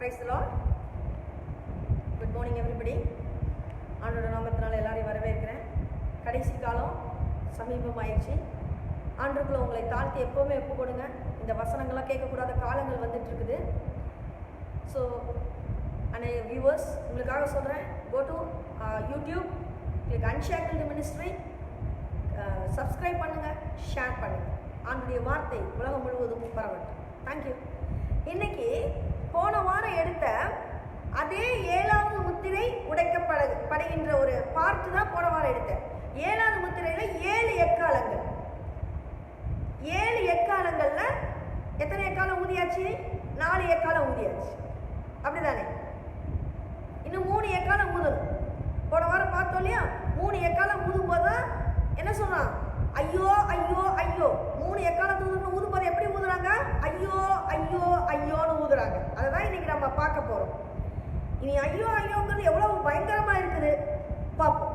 Praise the Lord. Good morning everybody. ஆண்டோட நாமத்தினால எல்லாரையும் வரவேற்கிறேன். கடைசி காலம் சமீபமாயிடுச்சு. ஆண்டவருக்குள்ள உங்களை தாழ்த்தி எப்போவுமே ஒப்பு கொடுங்க. இந்த வசனங்கள்லாம் கேட்கக்கூடாத காலங்கள் வந்துட்டு இருக்குது. ஸோ அண்ட் வியூவர்ஸ் உங்களுக்காக சொல்கிறேன், go to YouTube, click unshackled ministry, subscribe பண்ணுங்கள், ஷேர் பண்ணுங்கள். ஆண்டுடைய வார்த்தை உலகம் முழுவதும் பரவட்டும். தேங்க்யூ. இன்னைக்கு போன வாரம் எடுத்த அதே 7வது முத்திரை உடைக்கப்படுகின்ற ஒரு பார்ட்டு தான் போன வாரம் எடுத்தேன். 7வது முத்திரையில் 7 எக்காலங்கள். 7 எக்காலங்கள்ல எத்தனை எக்காலம் ஊதியாச்சு? 4 எக்காலம் ஊதியாச்சு, அப்படிதானே? இன்னும் 3 எக்காலம் ஊதணும். போன வாரம் பார்த்தோம் இல்லையா? 3 எக்காலம் ஊதும் போதுதான் என்ன சொல்றான்? ஐயோ ஐயோ ஐயோ. 3 எக்காலத்து ஊதும்போது எப்படி ஊதுறாங்க? ஐயோ ஐயோ ஐயோன்னு ஊதுறாங்க. அதுதான் இன்னைக்கு நம்ம பார்க்க போறோம். இனி ஐயோ ஐயோங்கிறது எவ்வளவு பயங்கரமா இருக்குது பார்ப்போம்.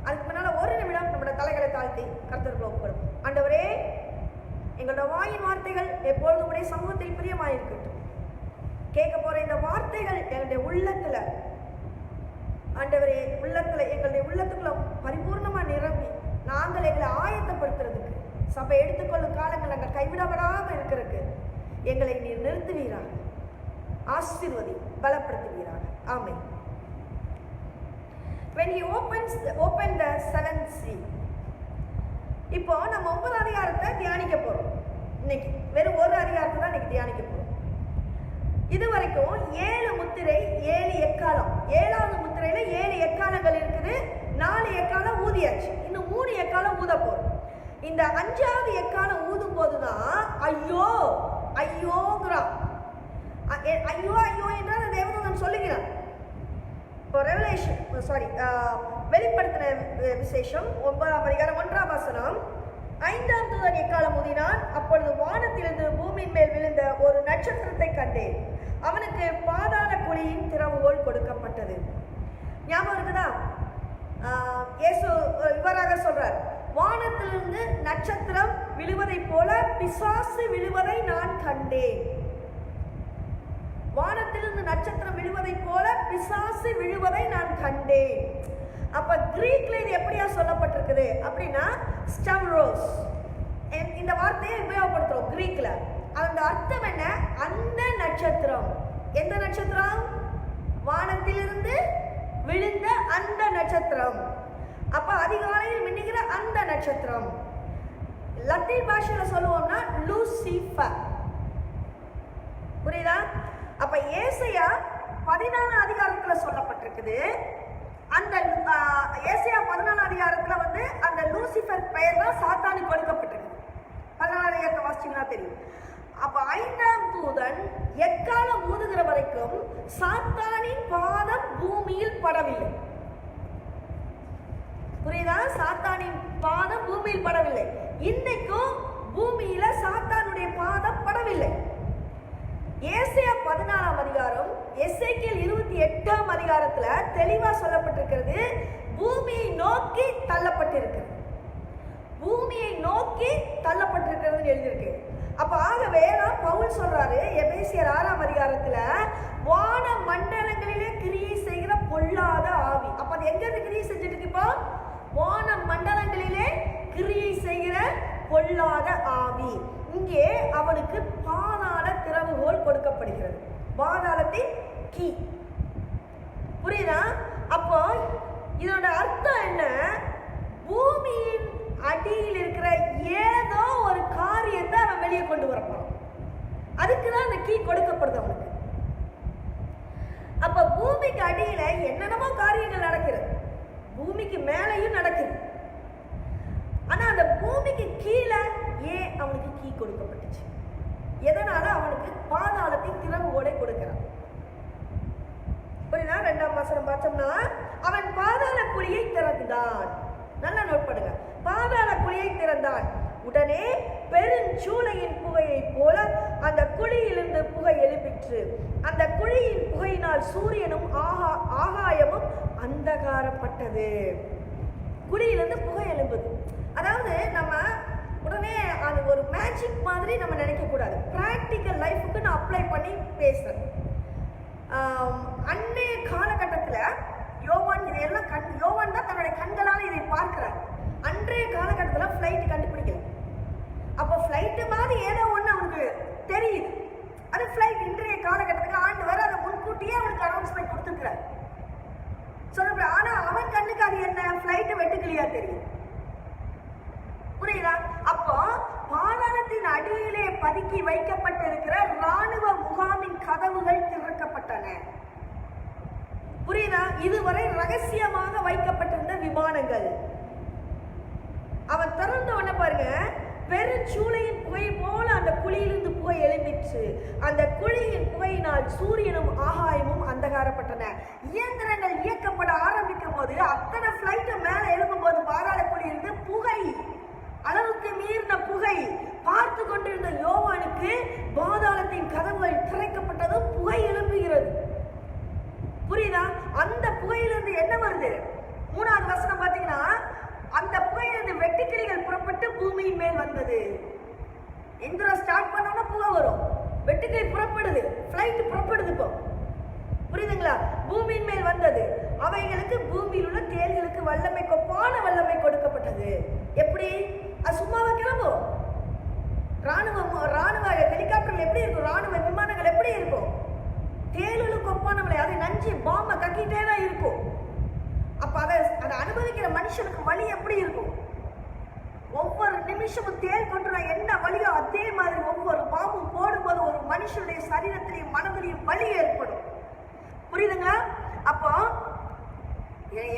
அதுக்கு முன்னால ஒரு நிமிடம் நம்மளோட தலைகளை தாழ்த்தி கர்த்தருக்குள்ள ஒப்புக்கொடுப்போம். ஆண்டவரே, எங்களோட வாயின் வார்த்தைகள் எப்பொழுதும் உடைய சமூகத்தில் பிரியமாயிருக்கட்டும். கேட்க போற இந்த வார்த்தைகள் எங்களுடைய உள்ளத்துல, ஆண்டவரே, எங்களுடைய உள்ளத்துக்குள்ள பரிபூர்ணமா நிரம்பி நாங்கள் எங்களை ஆயத்தப்படுத்துறதுக்கு, சபை எடுத்துக்கொள்ளும் காலங்கள் நாங்கள் கைவிடப்படாமல் இருக்கிறதுக்கு எங்களை நீர் நிறுத்துவீராக, ஆசீர்வதி, பலப்படுத்துவீராக. ஆமென். When he opened the seventh seal. இப்போ நம்ம 9 அதிகாரத்தை தியானிக்க போறோம். இன்னைக்கு வெறும் ஒரு அதிகாரத்தை தான் இன்னைக்கு தியானிக்க போறோம். இதுவரைக்கும் 7 முத்திரை, 7 எக்காலம். 7வது முத்திரையில 7 எக்காலங்கள் இருக்குது. 4 எக்காலம் ஊதியாச்சு, இன்னும் 3 எக்காலம் ஊத போறோம். இந்த 5வது எக்காலம் ஊதும் போதுதான் ஐயோ ஐயோங்கிறான். ஐயோ ஐயோ என்றால் தேவதூதன் சொல்லுகிறான். இப்போ வெளிப்படுத்தின விசேஷம் 9ஆம் அதிகாரம் 1ஆம் வசனம், 5ஆம் தூதன் எக்காலம் ஊதினான். அப்பொழுது வானத்திலிருந்து பூமியின் மேல் விழுந்த ஒரு நட்சத்திரத்தை கண்டேன். அவனுக்கு பாதாள குழியின் திறவுகோல் கொடுக்கப்பட்டது. ஞாபகம் இருக்குதா? இயேசு இவராக சொல்றார், வானத்திலிருந்து நட்சத்திரம் விழுவதை போல பிசாசு விழுவதை நான் கண்டேன். வானத்திலிருந்து நட்சத்திரம் விழுவதை போல பிசாசு விழுவதை நான் கண்டேன். அப்ப கிரீக்ல இது எப்படியா சொல்லப்பட்டிருக்குது அப்படின்னா ஸ்டவ்ரோஸ். இந்த வார்த்தையை உபயோகப்படுத்துறோம் கிரீக்ல. அந்த அர்த்தம் என்ன? அந்த நட்சத்திரம். எந்த நட்சத்திரம்? வானத்திலிருந்து விழுந்த அந்த நட்சத்திரம். அப்ப அதிகாலையில் மின்னுகிற அந்த நட்சத்திரம். லத்தீன் பாஷையில சொல்லுவோம்னா லூசிஃபர். புரியுதா? அப்ப ஏசாயா 14ஆம் அதிகாரத்துல சொல்லப்பட்டிருக்குது. அந்த ஏசாயா 14ஆம் அதிகாரத்துல அந்த லூசிஃபர் பெயர் தான் சாத்தானுக்கு கொடுக்கப்பட்டிருக்கு. 14ஆம் அதிகாரத்தை வாசிச்சீங்கன்னா தெரியும். அப்ப 5ஆம் தூதன் எக்காலம் ஊதுகிற வரைக்கும் சாத்தானின் பாதம் பூமியில் படவில்லை. புரியுதா? சாத்தானின் பாதம் பூமியில் படவில்லை. இன்னைக்கும் பூமியில சாத்தானுடைய பாதம் படவில்லை. ஏசாயா 14ஆம் அதிகாரம், எசேக்கியேல் 28ஆம் அதிகாரத்துல தெளிவா சொல்லப்பட்டிருக்கிறது, பூமியை நோக்கி தள்ளப்பட்டிருக்கிறது. பூமியை நோக்கி தள்ளப்பட்டிருக்கிறது எழுதியிருக்கு. அப்ப ஆகவே பவுல் சொல்றாரு எபேசியர் 6ஆம் அதிகாரத்துல, வான மண்டலங்களிலே கிரியை செய்கிற பொல்லாத ஆவி. அப்ப அது எங்க இருந்து கிரியை செஞ்சுட்டு இருக்கு? இப்போ வான மண்டலங்களிலே கிரியை செய்கிற பொல்லாத ஆவி. இங்கே அவனுக்கு பாதாள திறவுகோல் கொடுக்கப்படுகிறது. பாதாளத்தின் கீ. புரியுதா? அப்போ இதோட அர்த்தம் என்ன? பூமியின் அடியில் இருக்கிற ஏதோ ஒரு காரியத்தை அவன் வெளியே கொண்டு வரப்பான். அதுக்குதான் அந்த கீ கொடுக்கப்படுது அவனுக்கு. அப்ப பூமிக்கு அடியில என்னென்னமோ காரியங்கள் நடக்கிறது, பூமிக்கு மேலையும் நடக்குது. ஆனா அந்த பூமிக்கு கீழே ஏன் அவனுக்கு கீ கொடுக்கப்பட்டுச்சு? எதனால அவனுக்கு பாதாளத்தின் திறவுகோலை கொடுக்கிறான்? புரியுதா? 2ஆம் வசனம் பார்த்தோம்னா, அவன் பாதாள குழியை திறந்தான். நல்லா நோட் பண்ணுங்க. பாதாள குழியை திறந்தான். உடனே பெருஞ்சூளையின் புகையை போல அந்த குழியிலிருந்து புகை எழும்பிற்று. அந்த குழியின் புகையினால் சூரியனும் ஆகாயமும் அந்தகாரப்பட்டது. குழியிலிருந்து புகை எழும்புது. அதாவது நம்ம உடனே அது ஒரு மேஜிக் மாதிரி நம்ம நினைக்க கூடாது. பிராக்டிக்கல் லைஃபுக்கு நான் அப்ளை பண்ணி பேசுறேன். அன்றைய காலகட்டத்தில் யோவான் இதையெல்லாம் யோவான் தான் தன்னுடைய கண்களால் இதை பார்க்கிறார். அன்றைய காலகட்டத்தில் ஃப்ளைட் கண்டுபிடிக்கல. அப்போ ஃப்ளைட்டு மாதிரி ஏதோ ஒன்று அவனுக்கு தெரியுது. அது ஃப்ளைட் இன்றைய காலகட்டத்துக்கு ஆண்டவர் அதை முன்கூட்டியே அவனுக்கு அனௌன்ஸ்மெண்ட் கொடுத்துருக்கிறார். சொல்ற ஆனா அவன் கண்ணுக்கு அது என்ன ஃப்ளைட் வெட்டுக்கிளியா தெரியும். புரியுதா? அப்போ பாதாளத்தின் அடியிலே பதுக்கி வைக்கப்பட்டிருக்கிற ராணுவ முகாமின் கதவுகள் திறக்கப்பட்டன. புரியுதா? இதுவரை ரகசியமாக வைக்கப்பட்டிருந்த விமானங்கள் அவன் திறந்த உடனே பாருங்க, வெறும் சூளையின் புகை போல அந்த குழியிலிருந்து புகை எழும்பிச்சு. அந்த குழியின் புகையினால் சூரியனும் ஆகாயமும் அந்தகாரப்பட்டன. இயந்திரங்கள் இயக்கப்பட ஆரம்பிக்கும் போது அத்தனை பிளைட் மேல எழும்பும் போது பாதாள குழியிலிருந்து புகை, அளவுக்கு மீறின புகை. பார்த்து கொண்டிருந்த யோவானுக்கு பாதாளத்தின் கதவுகள் திறக்கப்பட்டதும் புகை எழும்புகிறது. புரியுதா? அந்த புகையிலிருந்து என்ன வருது? 3வது வசனம் பாத்தீங்கன்னா, அந்த புகையிலிருந்து வெட்டுக்கிளிகள் புறப்பட்டு பூமியின் மேல் வந்தது. எந்திரம் ஸ்டார்ட் பண்ணோம்னா புகை வரும், வெட்டுக்கிளி புறப்படுது, பிளைட் புறப்படுது. இப்போ புரியுதுங்களா? பூமியின் மேல் வந்தது. அவைகளுக்கு பூமியில் உள்ள தேள்களுக்கு வல்லமை, கொப்பான வல்லமை கொடுக்கப்பட்டது. எப்படி? அது சும்மாவே கிளம்பும். ராணுவ ஹெலிகாப்டர்கள் எப்படி இருக்கும்? ராணுவ விமானங்கள் எப்படி இருக்கும்? தேள்களுக்கு கொப்பானவளை அதை நஞ்சு பாம்பை கக்கிட்டே தான் இருக்கும். அப்ப அதை அனுபவிக்கிற மனுஷனுக்கு வலி எப்படி இருக்கும்? ஒவ்வொரு நிமிஷமும் தேள் கொண்டு என்ன வலியோ அதே மாதிரி ஒவ்வொரு பாம்பும் போடும்போது ஒரு மனுஷனுடைய சரீரத்திலையும் மனதிலையும் வலி ஏற்படும். புரியுதுங்களா? அப்போ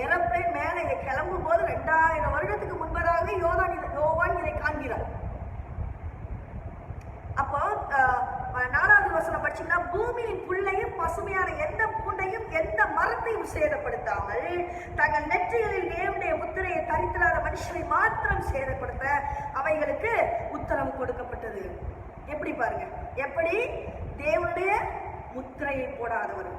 ஏரோப்ளேன் மேல இதை கிளம்பும் போது 2000 வருடத்துக்கு முன்பதாக யோவான் இதை காண்கிறார். அப்போ 4வது வசனம் படிச்சீங்கன்னா, பூமியின் புல்லையும் பசுமையான எந்த பூண்டையும் எந்த மரத்தையும் சேதப்படுத்தாமல் தங்கள் நெற்றிகளில் தேவனுடைய முத்திரையை தரித்திராத மனுஷனை மாத்திரம் சேதப்படுத்த அவைகளுக்கு உத்தரவு கொடுக்கப்பட்டது. எப்படி பாருங்க, எப்படி தேவனுடைய முத்திரையை போடாதவர்,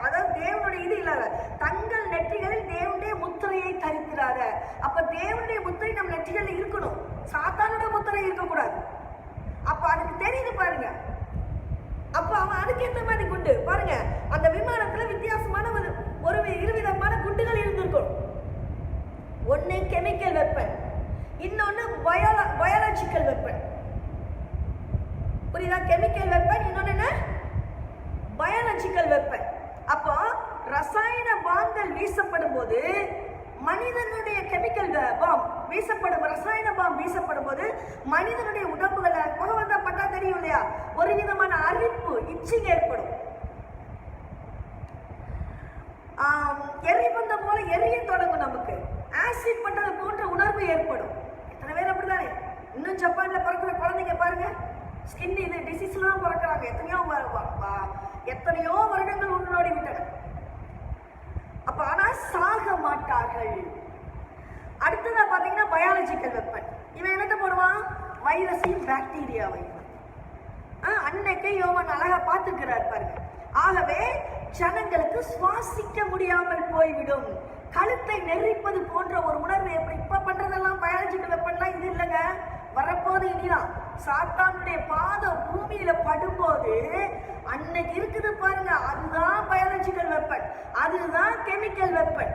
அதாவது தேவனுடைய இது இல்லாத தங்கள் நெற்றிகளில் தேவனுடைய முத்திரையை தரித்திராத. அப்ப தேவனுடைய முத்திரை நம்ம நெற்றிகளில் இருக்கணும், சாத்தானுடைய முத்திரை இருக்கக்கூடாது. அப்ப அதுக்கு தெரியுது பாருங்க. அப்ப அவன் அதுக்கேற்ற மாதிரி குண்டு பாருங்க, அந்த விமானத்துல வித்தியாசமான ஒரு இருவிதமான குண்டுகள் இருந்திருக்கும். ஒன்னு கெமிக்கல் வெப்பன், இன்னொன்னு பயாலஜிக்கல் வெப்பன். புரியுதா? கெமிக்கல் வெப்பன், இன்னொன்னு என்ன? Biological weapon. அப்போ ரசாயன பாம்புகள் வீசப்படும் போது, மனிதனுடைய கெமிக்கல் பாம் வீசப்படும், ரசாயன பாம் வீசப்படும் போது மனிதனுடைய உடம்புகளை புகை வந்தா பட்டா தெரியும் இல்லையா, ஒரு விதமான அரிப்பு, இச்சிங் ஏற்படும். எரிபந்தம் போல எரிய தொடங்கும், நமக்கு ஆசிட் பட்டது போன்ற உணர்வு ஏற்படும். எத்தனை பேர் அப்படிதானே? இன்னும் ஜப்பான்ல பிறக்கிற குழந்தைங்க பாருங்க, ஸ்கின் இது டிசீஸ்லாம் பிறக்கிறாங்க. எத்தனையோ வருடங்கள் உங்களோடி விட்டன. அப்ப ஆனா சாக மாட்டார்கள். அடுத்ததா பாத்தீங்கன்னா பயாலஜிக்கல் வெப்பன். இவன் என்னத்தை போடுவான்? வைரஸையும் பாக்டீரியாவையும். அன்னைக்கு யோவான் அழகா பார்த்துக்கிறார் பாருங்க. ஆகவே ஜனங்களுக்கு சுவாசிக்க முடியாமல் போய்விடும், கழுத்தை நெரிப்பது போன்ற ஒரு உணர்வு. எப்படி இப்ப பண்றதெல்லாம் பயாலஜிக்கல் வெப்பன்லாம் இது இல்லைங்க, வரப்போது இனிதான். சாத்தானுடைய பாதம் பூமியில படும்போது அன்னைக்கு இருக்குது பாருங்க, அதுதான் பயாலஜிக்கல் வெப்பன், அதுதான் கெமிக்கல் வெப்பன்.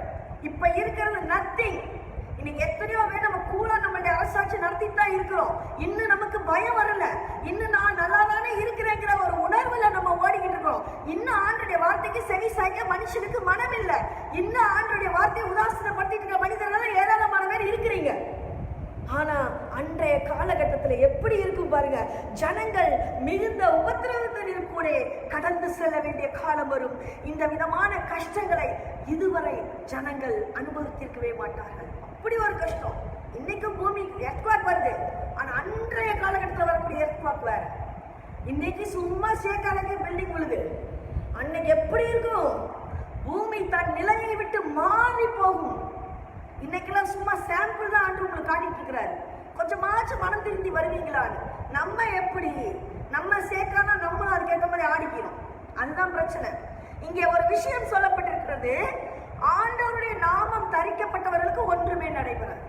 இப்ப இருக்கிறது நத்திங். இன்னைக்கு எத்தனையோ பேர் நம்ம கூட நம்மளுடைய அரசாட்சி நடத்திட்டு தான் இருக்கிறோம். இன்னும் நமக்கு பயம் வரல, இன்னும் நான் நல்லா தானே இருக்கிறேங்கிற ஒரு உணர்வுல நம்ம ஓடிக்கிட்டு இருக்கோம். இன்னும் ஆண்டுடைய வார்த்தைக்கு செவி சாய்க்க மனுஷனுக்கு மனம் இல்லை. இன்னும் ஆண்டுடைய வார்த்தையை உதாசீனப்படுத்திட்டு இருக்க மனிதர்கள் ஏராளமான பேர் இருக்கிறீங்க. ஆனா அன்றைய காலகட்டத்தில் எப்படி இருக்கும் பாருங்க, ஜனங்கள் மிகுந்த உபத்திரவத்தின் கூட கடந்து செல்ல வேண்டிய காலம் வரும். இந்த விதமான கஷ்டங்களை இதுவரை ஜனங்கள் அனுபவித்திருக்கவே மாட்டார்கள். அப்படி ஒரு கஷ்டம். இன்னைக்கும் பூமி எர்த்குவேக் வருது, ஆனா அன்றைய காலகட்டத்தில் வரக்கூடிய எர்த்குவேக் வேற. இன்னைக்கு சும்மா சேக்காலக்கு பில்டிங் விழுது, அன்னைக்கு எப்படி இருக்கும்? பூமி தன் நிலையை விட்டு மாறி போகும். இன்னைக்கெல்லாம் சும்மா சாம்பிள் தான் ஆண்டு உங்களுக்கு காட்டிட்டு இருக்கிறாரு. கொஞ்சமாச்சும் மனம் திருந்தி வருவீங்களான்னு. நம்ம எப்படி, நம்ம சேர்க்கானா நம்மளும் அதுக்கேற்ற மாதிரி ஆடிக்கணும். அதுதான் பிரச்சனை. இங்கே ஒரு விஷயம் சொல்லப்பட்டிருக்கிறது, ஆண்டவருடைய நாமம் தரிக்கப்பட்டவர்களுக்கு ஒன்றுமே நடைபெறாது.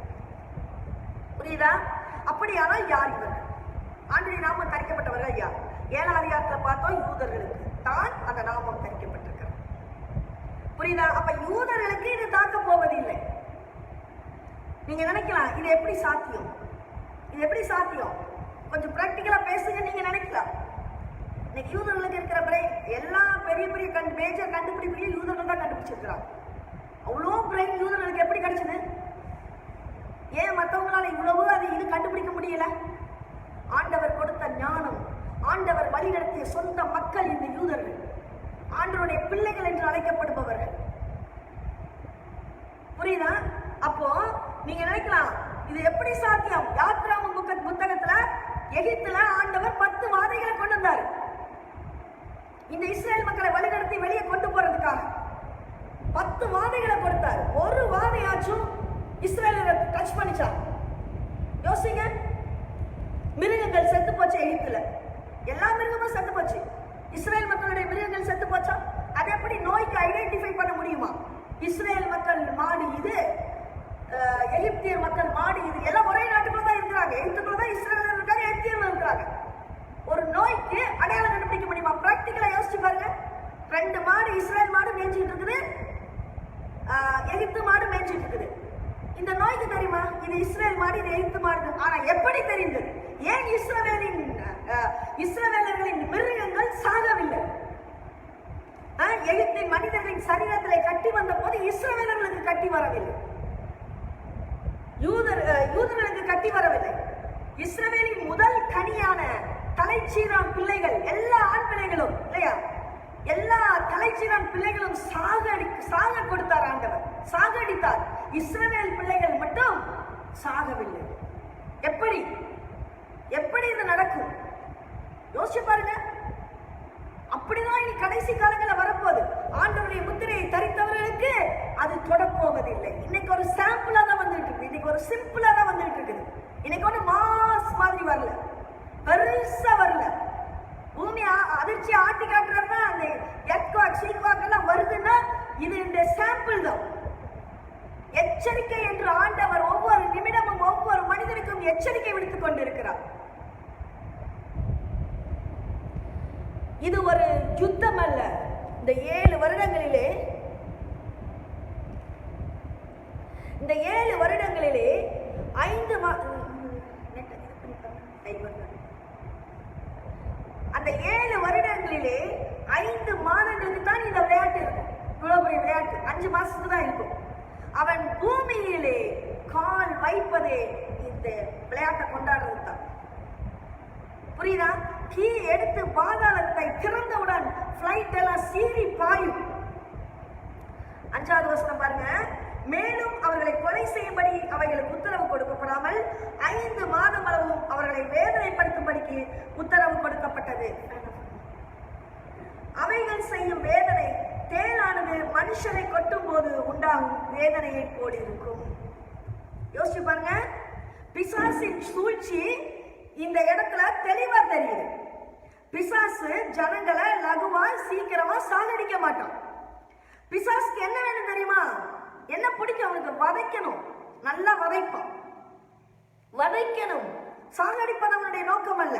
புரியுதா? அப்படியானால் யார் இவர்கள்? ஆண்டவருடைய நாமம் தரிக்கப்பட்டவர்கள் யார்? 7ஆம் அதிகாரத்தில் பார்த்தோம் யூதர்களுக்கு. தான் அந்த நாமம் தரிக்கப்பட்டிருக்கிறது. புரியுதா? அப்ப யூதர்களுக்கு இது தாக்க போவதில்லை. நீங்க நினைக்கலாம் இது எப்படி சாத்தியம், இது எப்படி சாத்தியம், கொஞ்சம் பிராக்டிக்கலா பேசுங்க. நீங்க நினைக்கலாம் இன்னைக்கு யூதர்களுக்கு இருக்கிற பிரெயின் எல்லா பெரிய பெரிய மேஜர் கண்டுபிடிப்பையும் யூதர்கள் தான் கண்டுபிடிச்சிருக்கிறாங்க. அவ்வளோ பிரெயின் யூதர்களுக்கு எப்படி கிடைச்சது? ஏன் மற்றவங்களால இவ்வளவு அது இது கண்டுபிடிக்க முடியல? ஆண்டவர் கொடுத்த ஞானம், ஆண்டவர் வழிநடத்திய சொந்த மக்கள் இந்த யூதர்கள், ஆண்டவருடைய பிள்ளைகள் என்று அழைக்கப்படுபவர்கள். புரியுதா? அப்போ நீங்க நினைக்கலாம் இது எப்படி சாத்தியம்? யாத்ராம புத்தகத்துல எகிப்துல ஆண்டவர் 10 வாதைகளை கொண்டு வந்தார் இந்த இஸ்ரேல் மக்களை வழிநடத்தி வெளியே கொண்டு போறதுக்காக. 10 வாதைகளை கொடுத்தார். ஒரு வாதையாச்சும் இஸ்ரேலை டச் பண்ணிச்சா? யோசிங்க. மிருகங்கள் செத்து போச்சு எகிப்துல, எல்லா மிருகமும் செத்து போச்சு. இஸ்ரேல் மக்களுடைய மிருகங்கள் செத்து போச்சா? அது எப்படி நோய்க்கு ஐடென்டிஃபை பண்ண முடியுமா? இஸ்ரேல் மக்கள் மாடு இது, எகிப்தியர் மக்கள் மாடு இது, எல்லாம் ஒரே நாட்டுக்குள்ள தான் இருக்கிறாங்க. எகிப்துக்குள்ள தான் இஸ்ரேல் இருக்காங்க, எகிப்தியர்கள் இருக்காங்க. ஒரு நோய்க்கு அடையாளம் கண்டுபிடிக்க முடியுமா? பிராக்டிக்கலா யோசிச்சு பாருங்க. 2 மாடு இஸ்ரேல் மாடு மேய்ச்சிட்டு இருக்குது, எகிப்து மாடு மேய்ச்சிட்டு இருக்குது. இந்த நோய்க்கு தெரியுமா இது இஸ்ரேல் மாடு இது எகிப்து மாடு? ஆனா எப்படி தெரிந்தது? ஏன் இஸ்ரவேலர்களின் மிருகங்கள் சாகவில்லை? எகிப்தின் மனிதர்களின் சரீரத்திலே கட்டி வந்த போது இஸ்ரவேலர்களுக்கு கட்டி வரவில்லை, யூதர்களுக்கு கட்டி வரவில்லை. இஸ்ரவேலின் முதல் கனியான தலைச்சீரான் பிள்ளைகள், எல்லா ஆண் பிள்ளைகளும் இல்லையா, எல்லா தலைச்சீரான் பிள்ளைகளும் சாக கொடுத்தார் ஆண்டவர், சாகடித்தார். இஸ்ரவேல் பிள்ளைகள் மட்டும் சாகவில்லை. எப்படி எப்படி இது நடக்கும்? யோசிச்சு பாருங்க. அப்படிதான் இனி கடைசி காலங்களில் வரப்போகுது. ஆண்டவருடைய முத்திரையை தரித்தவர்களுக்கு அது தொடப்போவதில்லை. இன்னைக்கு ஒரு சாம்பிளா தான் வந்துட்டு இருக்கு, இன்னைக்கு ஒரு சிம்பிளா தான் வந்துட்டு இருக்குது. இன்னைக்கு ஒண்ணு மாஸ் மாதிரி வரல, பெருசா வரல. பூமி அதிர்ச்சி ஆட்டி காட்டுறதுனா அந்த எர்த்குவேக் ஷீக்வாக் எல்லாம் வருதுன்னா இது இந்த சாம்பிள் தான். எச்சரிக்கை என்று ஆண்டவர் ஒவ்வொரு நிமிடமும் ஒவ்வொரு மனிதனுக்கும் எச்சரிக்கை விடுத்துக் கொண்டிருக்கிறார். இது ஒரு யுத்தம் அல்ல. இந்த 7 வருடங்களிலே இந்த 7 வருடங்களிலே 5 அந்த 7 வருடங்களிலே 5 மாதங்களுக்கு தான் இந்த விளையாட்டு இருக்கும். இவ்வளவு பெரிய விளையாட்டு 5 மாசத்துக்கு தான் இருக்கும். அவன் பூமியிலே கால் வைப்பதே இந்த விளையாட்டை கொண்டாடுறது தான். புரியுதா? கீ எடுத்து பாதாளத்தை திறந்தவுடன் பிளைட் எல்லாம் சீறி பாயும். 5வது வசனம் பாருங்க. மேலும் அவர்களை கொலை செய்யும்படி அவைகளுக்கு உத்தரவு கொடுக்கப்படாமல் 5 மாதம் அளவும் அவர்களை வேதனைப்படுத்தும்படிக்கு உத்தரவு கொடுக்கப்பட்டது. அவைகள் செய்யும் வேதனை தேளானது மனுஷரை கொட்டும் போது உண்டாகும் வேதனையை போல் இருக்கும். யோசிச்சு பாருங்க. பிசாசின் சூழ்ச்சி இந்த இடத்துல தெளிவா தெரியுது. பிசாசு ஜனங்களை லகுவா சீக்கிரமா சாகடிக்க மாட்டான். பிசாசுக்கு என்ன வேணும் தெரியுமா? என்ன பிடிக்கும் அவனுக்கு? வதைக்கணும். நல்லா வதைப்பான், வதைக்கணும். சாகடிப்பது அவனுடைய நோக்கம் அல்ல.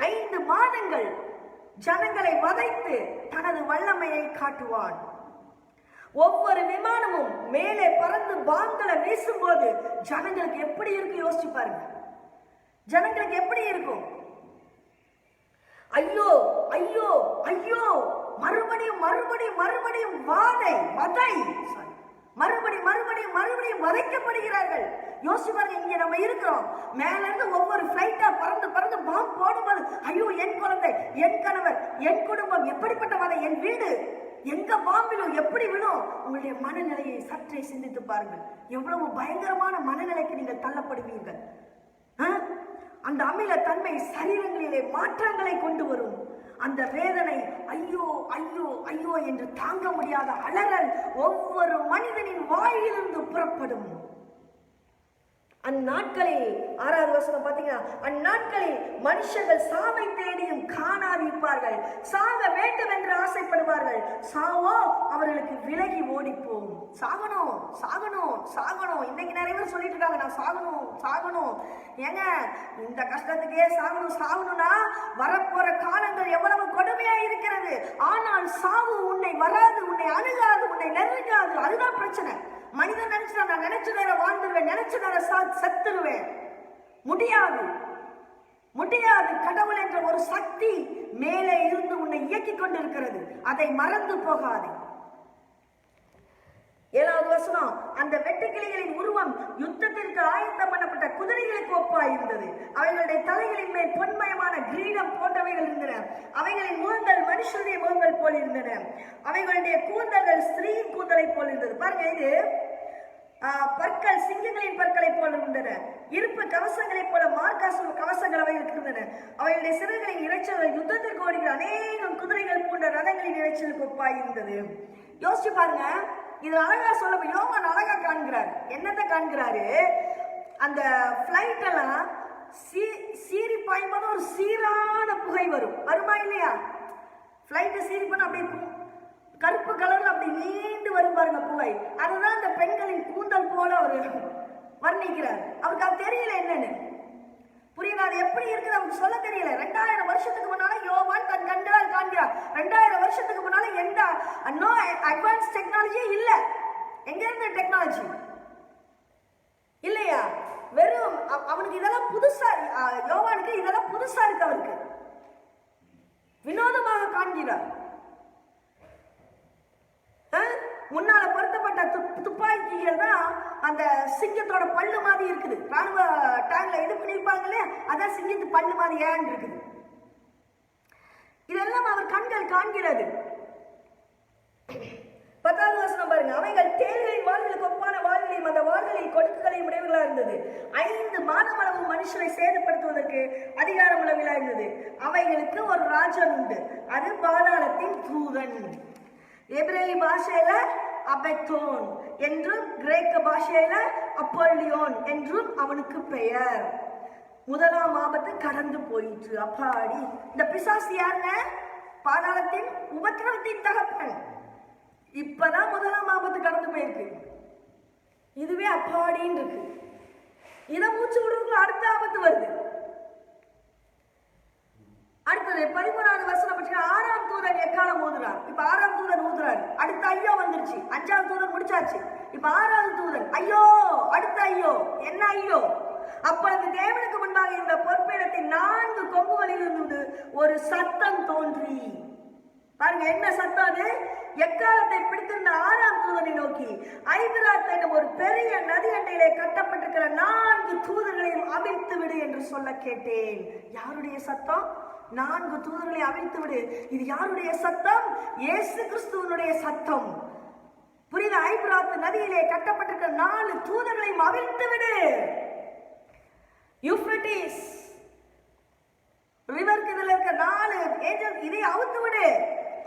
5 மாதங்கள் ஜனங்களை வதைத்து தனது வல்லமையை காட்டுவான். ஒவ்வொரு விமானமும் மேலே பறந்து பாங்களை வீசும் போது ஜனங்களுக்கு எப்படி இருக்கு யோசிச்சு பாருங்க. ஜனங்களுக்கு எப்படி இருக்கும்? ஐயோ ஐயோ ஐயோ, மறுபடியும் மறுபடியும் மறுபடியும் மறுபடியும் வதைக்கப்படுகிறார்கள். யோசிச்சு பாருங்க. இங்க நம்ம இருக்கிறோம், மேல இருந்து ஒவ்வொரு பிளைட்டா பறந்து பறந்து பாம்பு போடும்போது ஐயோ என் குழந்தை, என் கணவர், என் குடும்பம், எப்படிப்பட்ட வதை, என் வீடு, எங்க பாம்பிலும் எப்படி விடும்? உங்களுடைய மனநிலையை சற்றே சிந்தித்து பாருங்கள். எவ்வளவு பயங்கரமான மனநிலைக்கு நீங்கள் தள்ளப்படுவீர்கள். அந்த அமில தன்மை சரீரங்களிலே மாற்றங்களை கொண்டு வரும். அந்த வேதனை ஐயோ ஐயோ ஐயோ என்று தாங்க முடியாத அலறல் ஒவ்வொரு மனிதனின் வாயிலிருந்து புறப்படும். அந்நாட்களில் 6வது வசனம் பாத்தீங்கன்னா, அந்நாட்களில் மனுஷர்கள் சாவை தேடியும் காணாதிருப்பார்கள், சாக வேண்டும் என்று ஆசைப்படுவார்கள், சாவோ அவர்களுக்கு விலகி ஓடிப்போம். சாகணும் சாகணும் சாகணும். இன்னைக்கு நிறைய பேர் சொல்லிட்டு இருக்காங்க, நான் சாகணும் சாகணும். ஏங்க, இந்த கஷ்டத்துக்கே சாகணும் சாகணும்னா வரப்போற காலங்கள் எவ்வளவு கொடுமையா இருக்கிறது. ஆனால் சாவு உன்னை வராது, உன்னை அணுகாது, உன்னை நெருங்காது. அதுதான் பிரச்சனை. மனிதன் நினைச்சா நான் நினைச்ச நேரம் வாழ்ந்துருவேன், நினைச்ச நேரம் செத்துருவேன். முடியாது முடியாது. கடவுள் என்ற ஒரு சக்தி மேலே இருந்து உன்னை இயக்கிக் கொண்டிருக்கிறது. அதை மறந்து போகாது. 7வது வசனம், அந்த வெட்டுக்கிளிகளின் உருவம் யுத்தத்திற்கு ஆயத்தம் பண்ணப்பட்ட குதிரைகளுக்கு ஒப்பாயிருந்தது. அவைகளுடைய தலைகளின் மேல் பொன்மயமான கிரீடம் போன்றவைகள் இருந்தன. அவைகளின் முகங்கள் மனுஷனுடைய முகங்கள் போல் இருந்தன. அவைகளுடைய கூந்தல்கள் ஸ்திரீயின் கூந்தலை போல் இருந்தது. பாருங்க, இது பற்கள் சிங்கங்களின் பற்களை போல இருந்தன. இருப்பு கவசங்களைப் போல மார்க்காசு கவசங்கள் அவைகளுக்கு இருந்தன. அவைகளுடைய சிறகுகளின் இறைச்சல்கள் யுத்தத்திற்கு ஓடுகிற அநேகம் குதிரைகள் போன்ற ரதங்களின் இறைச்சலுக்கு ஒப்பாய் இருந்தது. யோசிச்சு பாருங்க, இது அழகா சொல்ல யோவான் அழகா காண்கிறார். என்னத்தை காண்கிறாரு? அந்த பிளைட் எல்லாம் சீறி பாயும்போது ஒரு சீரான புகை வருமா இல்லையா? பிளைட் சீரி பண்ண அப்படியே கருப்பு கலர்ல அப்படி நீண்டு வரும் பாருங்க புகை. அதுதான் அந்த பெண்களின் கூந்தல் போல அவர் வர்ணிக்கிறார். அவருக்கு அது தெரியல என்னன்னு. புரியுதா? அது எப்படி இருக்குது அவருக்கு சொல்ல தெரியல. 2000 வருஷத்துக்கு முன்னால யோவான் தன் கண்களால் காண்கிறார். 2000 வருஷத்துக்கு முன்னால எந்த அட்வான்ஸ் டெக்னாலஜியே இல்ல. எங்க இருந்து டெக்னாலஜி இல்லையா? வெறும் அவனுக்கு இதெல்லாம் புதுசா, யோவானுக்கு இதெல்லாம் புதுசா இருக்கு. அவருக்கு வினோதமாக காண்கிறார். முன்னால பொருத்தப்பட்ட துப்பாக்கிகள் தான் அந்த சிங்கத்தோட பல்லு மாதிரி இருக்குது. ராணுவ டேங்க்ல இது பண்ணிருப்பாங்க இல்லையா, அதான் சிங்கத்து பல்லு மாதிரி ஏன் இருக்குது. இதெல்லாம் அவர் கண்கள் காண்கிறது. 10வது வசனம் பாருங்க, அவைகள் தேள்களின் வாள்களுக்கு ஒப்பான வாள்களையும் அந்த வாள்களில் கொடுக்குகளையும் உடையவர்களா இருந்தது. 5 மாதம் அளவு மனுஷனை சேதப்படுத்துவதற்கு அதிகாரம் உள்ளவர்களா இருந்தது. அவைகளுக்கு ஒரு ராஜன் உண்டு, அது பாதாளத்தின் தூதன். எபிரேய பாஷையில அபெத்தோன் என்றும் கிரேக்க பாஷையில அப்போலியோன் என்றும் அவனுக்கு பெயர். முதலாம் ஆபத்து கடந்து போயிற்று. அப்பாடி, இந்த பிசாசு யாருங்க? பாதாளத்தின் உபத்திரவத்தின் தகப்பன். இப்பதான் முதலாம் ஆபத்து கடந்து போயிருக்கு. இதுவே அப்பாடின்னு இருக்கு. இதை மூச்சு விடுறதுக்கு அடுத்த ஆபத்து வருது. அடுத்தது 13வது வசனம் பற்றி 6ஆம் தூதன் எக்காலம் ஊதுறார். இப்ப 6ஆம் தூதன் ஊதுறாரு. அடுத்த ஐயோ வந்துருச்சு. 5ஆம் தூதன் முடிச்சாச்சு. இப்ப 6வது தூதன் ஐயோ, அடுத்த ஐயோ. என்ன ஐயோ? அப்பொழுது தேவனுக்கு முன்பாக இருந்த பொற்பீடத்தின் 4 கொம்புகளில் இருந்து ஒரு சத்தம் தோன்றி, பாருங்க என்ன சத்தம் அது? எக்காலத்தை பிடித்திருந்த 6ஆம் தூதனை நோக்கி, ஐபிராத் என்னும் ஒரு பெரிய நதி அண்டையிலே கட்டப்பட்டிருக்கிற 4 தூதர்களையும் அவிழ்த்து விடு என்று சொல்ல கேட்டேன். யாருடைய சத்தம்? 4 தூதர்களை அவிழ்த்து விடு. இது யாருடைய சத்தம்? இயேசு கிறிஸ்துவனுடைய சத்தம். புரியுது? ஐபிராத் நதியிலே கட்டப்பட்டிருக்கிற 4 தூதர்களையும் அவிழ்த்து விடு. யூப்ரட்டிஸ் ரிவருக்கு இதுல இருக்க 4 ஏஞ்சல், இதை அவுத்து விடு.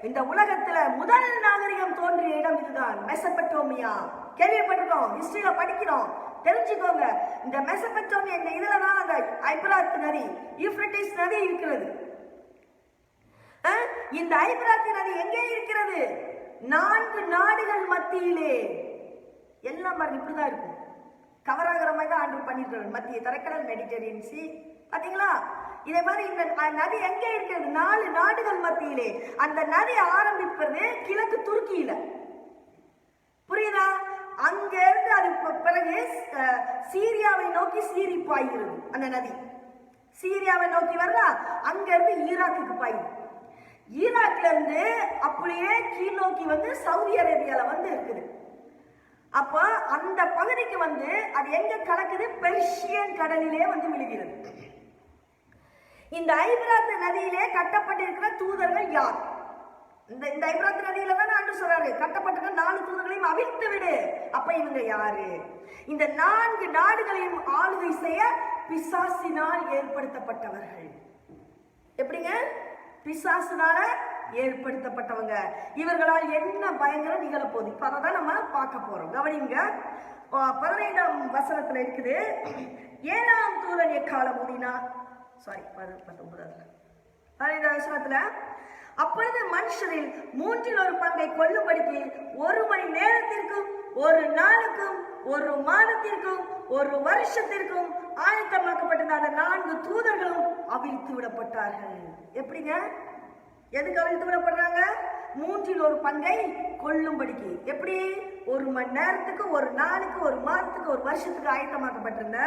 இந்த உலகத்துல முதல் நாகரிகம் தோன்றிய இடம் இதுதான், மெசபட்டோமியா. கேள்விப்பட்டிருக்கோம், ஹிஸ்டரியில படிக்கிறோம், தெரிஞ்சுக்கோங்க. இந்த மெசபட்டோமியா, இந்த இதுலதான் அந்த ஐபிராத் நதி, யூப்ரட்டிஸ் நதி இருக்கிறது. இந்த ஐபிராத் நதி எங்கே இருக்கிறது? 4 நாடுகள் மத்தியிலே. எல்லாம் பாருங்க இப்படிதான் இருக்கும். கவராகிற மாதிரி தான் ஆண்டு பண்ணிட்டு மத்திய தரைக்கடல், மெடிட்டரேனியன் சி. பாத்தீங்களா? இதே மாதிரி இந்த நதி எங்கே இருக்கிறது? 4 நாடுகள் மத்தியிலே. அந்த நதி ஆரம்பிப்பது கிழக்கு துருக்கியில. புரியுதா? அங்க இருந்து அது பிறகு சீரியாவை நோக்கி சீறி பாய்கிறது. அந்த நதி சீரியாவை நோக்கி வருதா, அங்க இருந்து ஈராக்குக்கு பாயுது. ஈராக்ல இருந்து அப்படியே கீழ் நோக்கி வந்து சவுதி அரேபியால வந்து இருக்குது. அப்ப அந்த பகுதிக்கு வந்து அது எங்க கலக்குது? பெர்ஷியன் கடலிலே வந்து விழுகிறது. இந்த ஐபிராத் நதியிலே கட்டப்பட்டிருக்கிற தூதர்கள் யார்? இந்த ஐபிராத் நதியில தான் ஆண்டு சொல்றாரு, கட்டப்பட்டிருக்கிற 4 தூதர்களையும் அவிழ்த்து விடு. அப்ப இவங்க யாரு? இந்த 4 நாடுகளையும் ஆளுகை செய்ய பிசாசினால் ஏற்படுத்தப்பட்டவர்கள். எப்படிங்க? பிசாசினால ஏற்படுத்தப்பட்டவங்க. இவர்களால் என்ன பயங்கரம் நிகழப்போகுது? இப்ப அதை நம்ம பார்க்க போறோம். கவனிங்க. 15ஆம் வசனத்துல இருக்குது. 7ஆம் தூதன் எக்காலம் ஊதினார். 15ஆம் வசனத்துல, அப்பொழுது மனுஷரில் 1/3 கொல்லும்படிக்கு 1 மணி நேரத்திற்கும் 1 நாளுக்கும் 1 மாதத்திற்கும் 1 வருஷத்திற்கும் ஆயத்தமாக்கப்பட்டிருந்த 4 தூதர்களும் அவிழ்த்து விடப்பட்டார்கள். எப்படிங்க? எதுக்கு அவிழ்த்து விடப்படுறாங்க? 1/3 கொல்லும்படிக்கு. எப்படி? 1 மணி நேரத்துக்கு 1 நாளுக்கு 1 மாதத்துக்கு 1 வருஷத்துக்கு ஆயத்தமாக்கப்பட்டிருந்த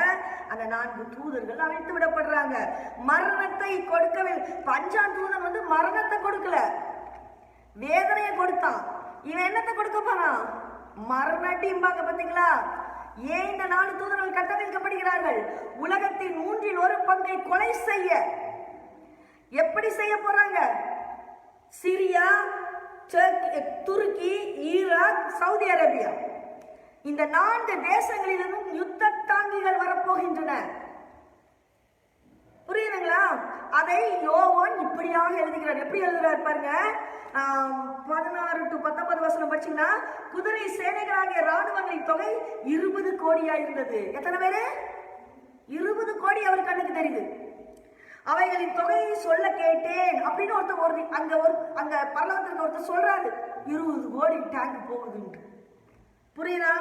அந்த 4 தூதர்கள் அவிழ்த்து விடப்படுறாங்க. மரணத்தை கொடுக்கவில்லை. 5ஆம் தூதன் மரணத்தை கொடுக்கல, வேதனையை கொடுத்தான். இவன் என்னத்தை கொடுக்க போறான்? மரணட்டிம்பாங்க. பாத்தீங்களா? ஏன் இந்த 4 தூதர்கள் கட்டமைக்கப்படுகிறார்கள்? உலகத்தின் 1/3 கொலை செய்ய. எப்படி செய்ய போறாங்க? சிரியா, துருக்கி, ஈராக், சவுதி அரேபியா, இந்த 4 தேசங்களிலும் யுத்த தாங்கிகள் வரப்போகின்றன. புரியுதுங்களா? அதை யோவான் இப்படியாக எழுதுகிறார். எப்படி எழுதுகிறார் பாருங்க. 16 to 19 வசனம் படிச்சீங்கன்னா, குதிரை சேனைகளாகிய ராணுவங்களின் தொகை 20 கோடியா இருந்தது. எத்தனை பேரு? 20 கோடி அவர் கண்ணுக்கு தெரியுது. அவைகளின் தொகையை சொல்ல கேட்டேன் அப்படின்னு அங்க பரலோகத்திற்கு ஒருத்தர் சொல்றாரு. 20 கோடி டேங்க் போகுது. புரியுதா?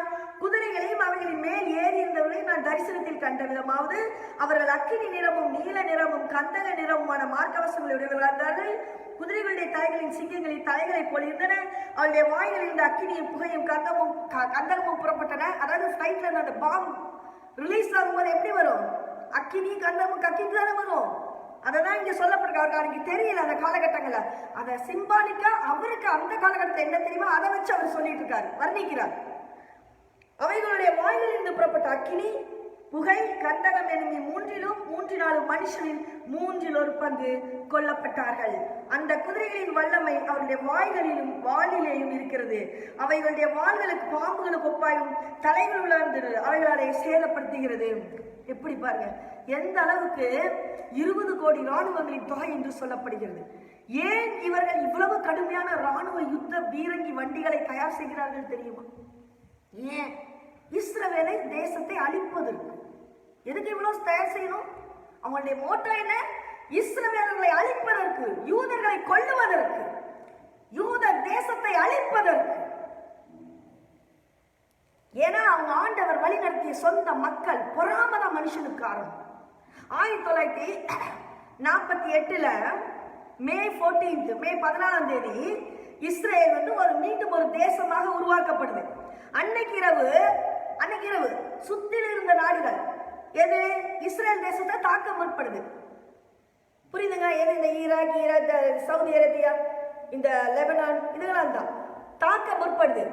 குதிரைகளையும் அவைகளின் மேல் ஏறி இருந்தவர்களை நான் தரிசனத்தில் கண்ட விதமாவது, அவர்கள் அக்கினி நிறமும் நீல நிறமும் கந்தக நிறமுமான மார்க்கவசங்களுடையவர்களார்கள். குதிரைகளுடைய தலைகளின் சிங்கங்களின் தலைகளை போல் இருந்தன. அவருடைய வாய்களில் இந்த அக்கினியும் புகையும் கந்தகமும் புறப்பட்டன. அதாவது ஃபிளைட்ல அந்த பாம் ரிலீஸ் ஆகும்போது எப்படி வரும்? அக்கினி கந்தமும் கக்கிட்டு தானே வரும். அததான் இங்க சொல்லப்பட்டிருக்கு. அவருக்கு தெரியல அந்த காலகட்டங்கள்ல. அதை சிம்பாலிக்கா அவருக்கு அந்த காலகட்டத்தில் என்ன தெரியுமா அதை வச்சு அவர் சொல்லிட்டு இருக்காரு, வர்ணிக்கிறார். அவைகளுடைய வாயிலிருந்து புறப்பட்ட அக்கினி புகை கந்தகம் என்னும் 3/4 மனுஷனில் 1/3 கொல்லப்பட்டார்கள். அந்த குதிரைகளின் வல்லமை அவருடைய வாய்களிலும் வாளிலேயும் இருக்கிறது. அவைகளுடைய வாள்களுக்கு பாம்புகளுக்கு ஒப்பாயும் தலைகள் உலர்ந்தது அவைகளை சேதப்படுத்துகிறது. எப்படி பாருங்க, எந்த அளவுக்கு 20 கோடி ராணுவங்களின் தொகை என்று சொல்லப்படுகிறது. ஏன் இவர்கள் இவ்வளவு கடுமையான ராணுவ யுத்த பீரங்கி வண்டிகளை தயார் செய்கிறார்கள் தெரியுமா? ஏன்? இஸ்ரவேலை தேசத்தை அழிப்பதற்கு. எதுக்கு இவ்வளவு தயார் செய்யணும்? அவங்களுடைய மோட்டோ என்ன? இஸ்ரவேலர்களை அழிப்பதற்கு, யூதர்களை கொல்லுவதற்கு, யூத தேசத்தை அழிப்பதற்கு. ஏன்னா அவங்க ஆண்டவர் வழி நடத்திய சொந்த மக்கள் பொறாமத மனுஷனுக்கு காரணம். 1948 மே 14ஆம் தேதி இஸ்ரேல் மீண்டும் ஒரு தேசமாக உருவாக்கப்படுது. அன்னைக்கு இரவு சுற்றில் இருந்த நாடுகள் எது இஸ்ரேல் தேசத்தை தாக்க முற்படுது. புரியுதுங்க? எது? இந்த ஈராக், சவுதி அரேபியா, இந்த லெபனான், இதெல்லாம் தான் தாக்க முற்படுது.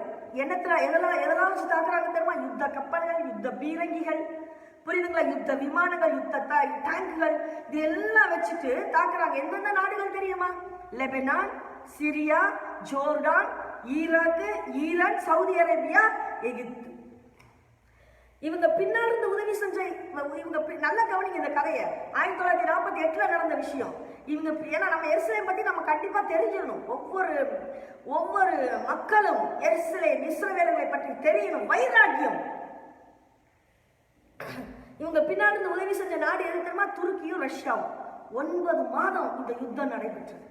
எதெல்லாம் வச்சு தாக்குறாங்க தெரியுமா? யுத்த கப்பல்கள், யுத்த பீரங்கிகள், புரியுதுங்களா? யுத்த விமானங்கள், யுத்த டேங்குகள், இது எல்லாம் வச்சுட்டு தாக்குறாங்க. எந்தெந்த நாடுகள் தெரியுமா? Lebanon, Syria, Jordan, Iraq, Iran, Saudi Arabia, எகிப்து. இவங்க பின்னால் இருந்து உதவி செஞ்ச இவங்க நல்லா கவனிங்க இந்த கதையை. 1948 நடந்த விஷயம். இவங்க ஏன்னா நம்ம எருசலேம் பத்தி நம்ம கண்டிப்பா தெரிஞ்சிடணும். ஒவ்வொரு மக்களும் எருசலேம் இஸ்ரவேலர்களை பற்றி தெரியணும். வைராக்கியம். இவங்க பின்னால் இருந்து உதவி செஞ்ச நாடு எது தெரியுமா? துருக்கியும் ரஷ்யாவும். 9 மாதம் இந்த யுத்தம் நடைபெற்றது.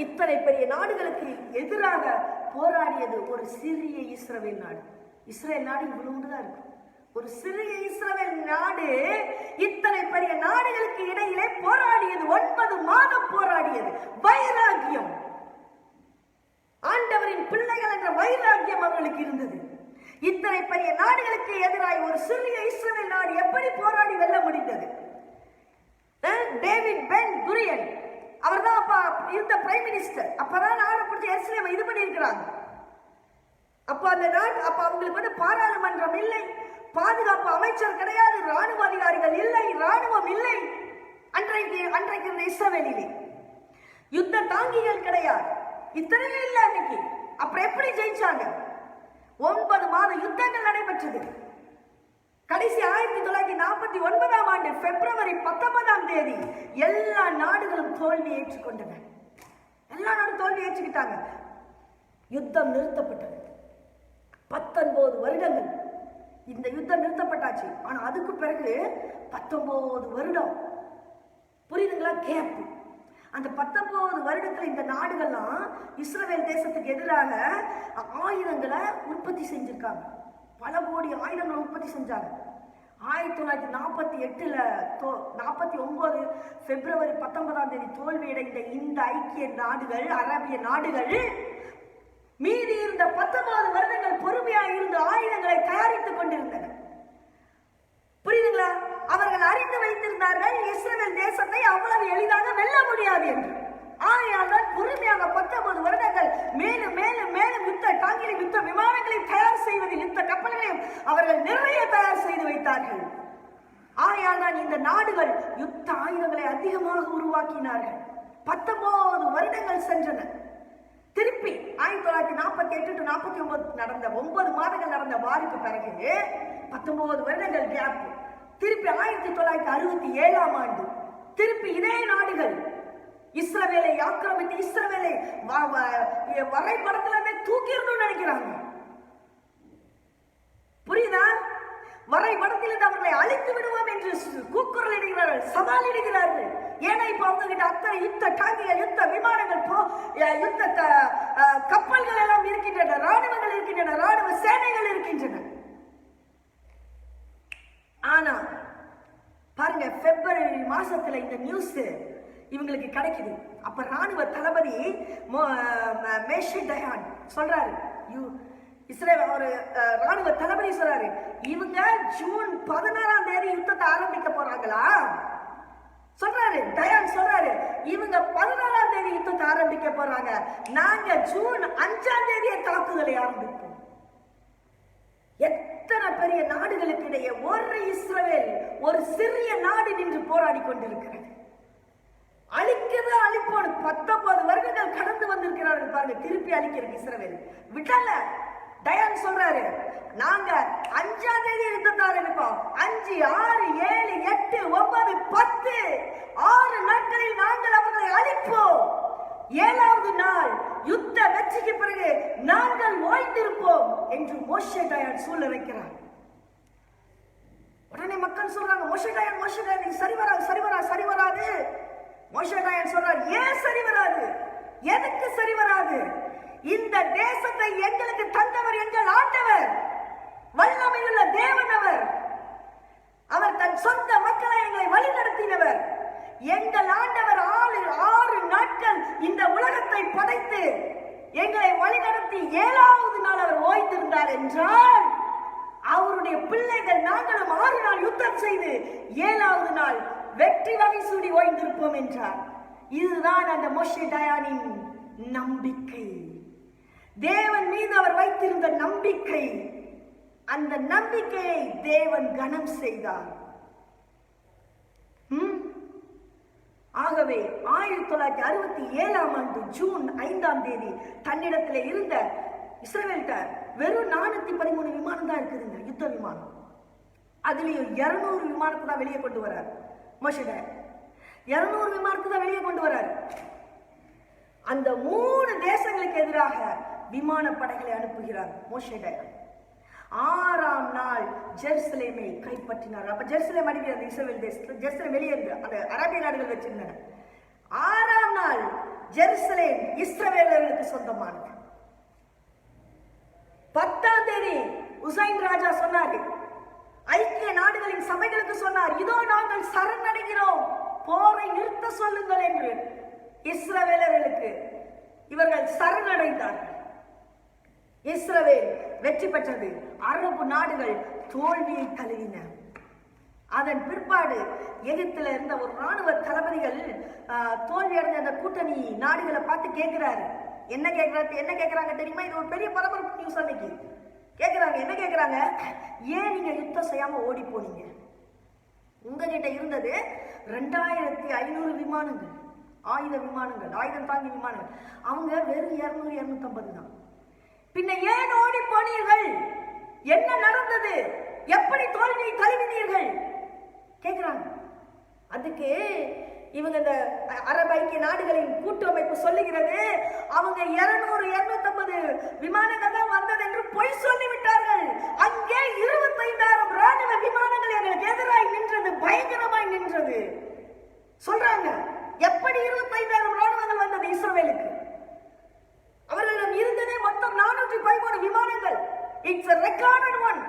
இத்தனை பெரிய நாடுகளுக்கு எதிராக போராடியது ஒரு சிறிய இஸ்ரவேல் நாடு. இஸ்ரேல் நாடு இவ்வளவுதான் இருக்கு. ஒரு சிறிய இஸ்ரவேல் நாடு இத்தனை பெரிய நாடுகளுக்கு இடையிலே போராடியது. 9 மாதம் போராடியது. வைராக்கியம். ஆண்டவரின் பிள்ளைகள் என்ற வைராக்கியம் அவர்களுக்கு இருந்தது. இத்தனை பெரிய நாடுகளுக்கு எதிராக ஒரு சிறிய இஸ்ரவேல் நாடு எப்படி போராடி வெல்ல முடிந்தது? டேவிட் பென் குரியன் அவர்தான் அப்ப இருந்த பிரைம் மினிஸ்டர். அப்பதான் நாடு பிடிச்ச எருசலேமை இது பண்ணி இருக்கிறாங்க. அப்ப அந்த நாடு அவங்களுக்கு பாராளுமன்றம் இல்லை, பாதுகாப்பு அமைச்சர் கிடையாது, ராணுவ அதிகாரிகள் இல்லை, ராணுவம் இல்லை. அன்றைக்கு இருந்த இஸ்ரவேலிலே யுத்த தாங்கிகள் கிடையாது. இத்தனையும் இல்லை அன்னைக்கு. அப்புறம் எப்படி ஜெயிச்சாங்க? 9 மாத யுத்தங்கள் நடைபெற்றது. கடைசி 1949ஆம் ஆண்டு பிப்ரவரி 19ஆம் தேதி எல்லா நாடுகளும் தோல்வி ஏற்றுக்கொண்டன. எல்லா நாடும் தோல்வி ஏற்றுக்கிட்டாங்க. யுத்தம் நிறுத்தப்பட்டது. 19 வருடங்கள் இந்த யுத்தம் நிறுத்தப்பட்டாச்சு. ஆனா அதுக்கு பிறகு 19 வருடம், புரியுதுங்களா, கேப். அந்த 19 வருடத்துல இந்த நாடுகள்லாம் இஸ்ரவேல் தேசத்துக்கு எதிராக ஆயுதங்களை உற்பத்தி செஞ்சிருக்காங்க. பல கோடி ஆயுதங்களை உற்பத்தி செஞ்சாங்க. 1948 49 பிப்ரவரி 19 தோல்வியடைந்த இந்த ஐக்கிய நாடுகள், அரபிய நாடுகள் மீதி இருந்த 19 வருடங்கள் பொறுமையாக இருந்து ஆயுதங்களை தயாரித்துக் கொண்டிருந்தன. புரியுதுங்களா? அவர்கள் அறிந்து வைத்திருந்தார்கள் இஸ்ரவேல் தேசத்தை அவ்வளவு எளிதாக வெல்ல முடியாது என்று. ஆகையால் பொறுமையாக 19 வருடங்கள் மேலும் மேலும் மேலும் யுத்த டாங்கிலையும் யுத்த விமானங்களையும் தயார் செய்வதில், யுத்த கப்பல்களையும் அவர்கள் நிறைய தயார் செய்து வைத்தார்கள். ஆகையால் தான் இந்த நாடுகள் யுத்த ஆயுதங்களை அதிகமாக உருவாக்கினார்கள். 19 வருடங்கள் சென்றன. திருப்பி 1948 to 49 நடந்த 9 மாதங்கள் நடந்த வாருக்கு பிறகு 19 வருடங்கள் கேப். திருப்பி 1967 ஆண்டு திருப்பி இதே நாடுகள் இஸ்ரவேலை ஆக்கிரமித்து இஸ்ரவேலை வரைபடத்திலிருந்தே தூக்கிடணும்னு நினைக்கிறாங்க. புரியுதா? வரைபடத்திலிருந்து அவர்களை அழித்து விடுவோம் என்று கூக்குரல் இடுகிறார்கள், சவால் இடுகிறார்கள். ஏன்னா இப்ப அவங்க கிட்ட அத்தனை யுத்த டாங்கிகள், யுத்த விமானங்கள், யுத்த கப்பல்கள் எல்லாம் இருக்கின்றன, ராணுவங்கள் இருக்கின்றன, ராணுவ சேனைகள் இருக்கின்றன. ஆனா பாருங்க, பிப்ரவரி மாசத்துல இந்த நியூஸ் இவங்களுக்கு கிடைக்குது. அப்ப ராணுவ தளபதி மேஷி டயான் சொல்றாரு, இஸ்ரேல் ஒரு ராணுவ தளபதி சொல்றாரு, இவங்க ஜூன் 16 யுத்தத்தை ஆரம்பிக்க போறாங்களா சொல்றாரு. டயான் சொல்றாரு, இவங்க 14 யுத்தத்தை ஆரம்பிக்க போறாங்க, நாங்க ஜூன் 5 தாக்குதலை ஆரம்பிப்போம். எத்தனை பெரிய நாடுகளுக்கு இடையே ஒரு இஸ்ரவேல், ஒரு சிறிய நாடு நின்று போராடி கொண்டிருக்கிறது. அழிக்கிறது, அழிப்போம். 19 வருடங்கள் கடந்து வந்திருக்கிறார்கள் பாருங்க, திருப்பி அழிக்கிறது இஸ்ரவேல் விட்டல. டயான் சொல்றாரு, நாங்க 5 யுத்தத்தை ஆரம்பிப்போம். 5, 6, 7, 8, 9, 10 6 நாட்களில் நாங்கள் அவர்களை அழிப்போம். 7வது நாள் யுத்த வெற்றிக்கு பிறகு நாங்கள் ஓய்ந்திருப்போம் என்று மோசே டயான் சூழ்நிலைக்கிறார். உடனே மக்கள் சொல்றாங்க, மோசே டயான் சரி வராது. மோசே டயான் சொல்றார், ஏன் சரி வராது? எதுக்கு சரி வராது? இந்த தேசத்தை எங்களுக்கு தந்தவர் எங்கள் ஆண்டவர், வல்லமையுள்ள தேவன். அவர் தன் சொந்த மக்களை எங்களை வழி நடத்தினவர். எங்கள் ஆண்டவர் 6 நாட்கள் இந்த உலகத்தை படைத்து எங்களை வழிநடத்தி 7வது நாள் அவர் ஓய்ந்திருந்தார் என்றால், அவருடைய பிள்ளைகள் நாங்களும் 6 நாள் யுத்தம் செய்து 7வது நாள் வெற்றி வகை சூடி ஓய்ந்திருப்போம் என்றார். இதுதான் அந்த மோசே டயானின் நம்பிக்கை, தேவன் மீது அவர் வைத்திருந்த நம்பிக்கை. அந்த நம்பிக்கையை தேவன் கனம் செய்தார். ஆகவே 1967 ஆண்டு ஜூன் 5 தன்னிடத்தில் இருந்த இஸ்ரவேல்கிட்ட வெறும் 413 விமானம் தான் இருக்குதுங்க, யுத்த விமானம். அதுலயும் 200 விமானத்தை தான் வெளியே கொண்டு வரார் மோசே டயான். 200 விமானத்தை தான் வெளியே கொண்டு வரார். அந்த 3 தேசங்களுக்கு எதிராக விமான படைகளை அனுப்புகிறார் மோசே டயான். 6ஆம் நாள் ஜெருசலேமை கைப்பற்றினார். அப்ப ஜெருசலேம் அடிக்கிறது இஸ்ரவேல் தேசத்துல, ஜெருசலேம் வெளியே இருந்து அந்த அரபிய நாடுகள் வச்சிருந்தன. 6ஆம் நாள் ஜெருசலேம் இஸ்ரவேலர்களுக்கு சொந்தமானது. 10 உசைன் ராஜா சொன்னார், ஐக்கிய நாடுகளின் சபைகளுக்கு சொன்னார், இதோ நாங்கள் சரணடைகிறோம், போரை நிறுத்த சொல்லுங்கள் என்று. இஸ்ரவேலர்களுக்கு இவர்கள் சரணடைந்தார்கள். இஸ்ரவேல் வெற்றி பெற்றது. அரபு நாடுகள் தோல்வியை தழுவின. அதன் பிற்பாடு எகிப்தில் இருந்த ஒரு ராணுவ தளபதிகள் தோல்வி அடைந்த அந்த கூட்டணி நாடுகளை பார்த்து கேட்கிறாரு. என்ன கேட்கிறாங்க தெரியுமா? இது ஒரு பெரிய பரபரப்பு நியூஸ். அன்னைக்கு கேட்கிறாங்க, என்ன கேட்கிறாங்க? ஏன் நீங்க யுத்தம் செய்யாம ஓடி போனீங்க? உங்ககிட்ட இருந்தது 2500 விமானங்கள், ஆயுத விமானங்கள், ஆயுதம் தாங்கி விமானங்கள். அவங்க வெறும் 200, 250 தான். பின்ன ஏன் ஓடி போனீர்கள்? என்ன நடந்தது? எப்படி தோல்வியை தழுவினீர்கள் கேட்கிறாங்க. அதுக்கு இவங்க இந்த அரபு ஐக்கிய நாடுகளின் கூட்டமைப்பு சொல்லுகிறது, அவங்க 200, 250 விமானங்கள் தான் வந்தது என்று பொய் சொல்லிவிட்டார்கள். அங்கே 25 பயங்கரமாய் நின்றது. சொல்றாங்க, எப்படி 25,000 ராணுவங்கள் வந்தது இஸ்ரவேலுக்கு? அவர்களிடம் இருந்ததே மொத்தம் 413 விமானங்கள். It's a recorded one.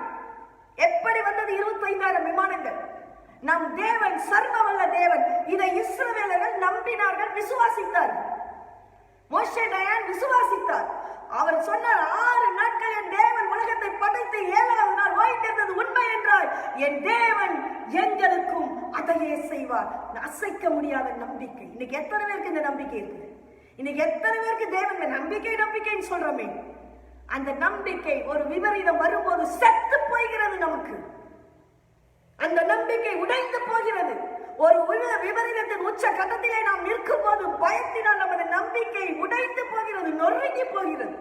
எப்படி வந்தது 25,000 விமானங்கள்? நம் தேவன் சர்வவல்ல தேவன். இதை இஸ்ரவேலர்கள் நம்பினார்கள், விசுவாசித்தார்கள். மோசே டயான் விசுவாசித்தார். அவர் சொன்னார், 6 நாட்கள் என் தேவன் உலகத்தை படைத்து 7வது நாள் ஓய்ந்திருந்தது உண்மை என்றால் என் தேவன் எங்களுக்கும் அதையே செய்வார். அசைக்க முடியாத நம்பிக்கை. இன்னைக்கு எத்தனை பேருக்கு இந்த நம்பிக்கை இருக்குது? இன்னைக்கு எத்தனை பேருக்கு தேவன் நம்பிக்கைன்னு சொல்றோமே, அந்த நம்பிக்கை ஒரு விபரீதம் வரும்போது செத்து போகிறது. நமக்கு அந்த நம்பிக்கை உடைந்து போகிறது. ஒரு விபரீதத்தின் உச்ச கட்டத்திலே நாம் நிற்கும் போது பயத்தினால் நமது நம்பிக்கை உடைந்து போகிறது, நொறுங்கி போகிறது.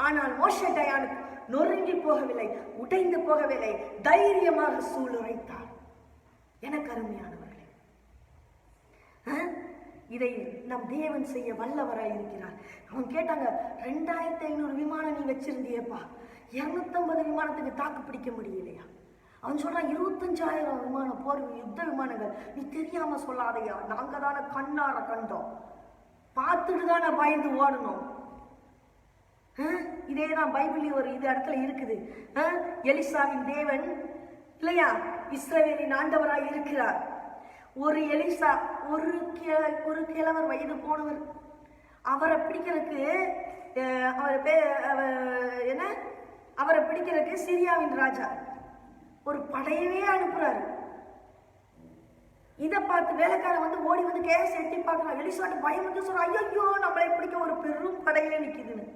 ஆனால் மோசே டயானுக்கு நொறுங்கி போகவில்லை, உடைந்து போகவில்லை, தைரியமாக சூளுரைத்தார். எனக்கு அருமையானவர்களே, இதை நம் தேவன் செய்ய வல்லவராய் இருக்கிறார். அவன் கேட்டாங்க, 2500 விமானம் நீ வச்சிருந்தியப்பா, 250 விமானத்துக்கு தாக்கு பிடிக்க முடியலையா? அவன் சொல்றான், 25,000 விமானம், போர் யுத்த விமானங்கள், நீ தெரியாம சொல்லாதையா, நாங்க தானே கண்ணார கண்டோம், பார்த்துட்டு தானே பயந்து ஓடணும். இதேதான் பைபிள் ஒரு இது இடத்துல இருக்குது. எலிசாவின் தேவன் இல்லையா, இஸ்ரவேலின் ஆண்டவராய் இருக்கிறார். ஒரு எலிசா, ஒரு கிழவர், வயது போனவர், அவரை பிடிக்கிறதுக்கு அவரை பிடிக்கிறதுக்கு சிரியாவின் ராஜா ஒரு படையவே அனுப்புறாரு. இதை பார்த்து வேலைக்காரன் வந்து ஓடி வந்து கேஸ் எட்டி பார்க்கலாம். எலிசாட்டு பயம் வந்து சொல்ற, ஐயோ நம்மளை பிடிக்க ஒரு பெரும் படையே நிக்குதுன்னு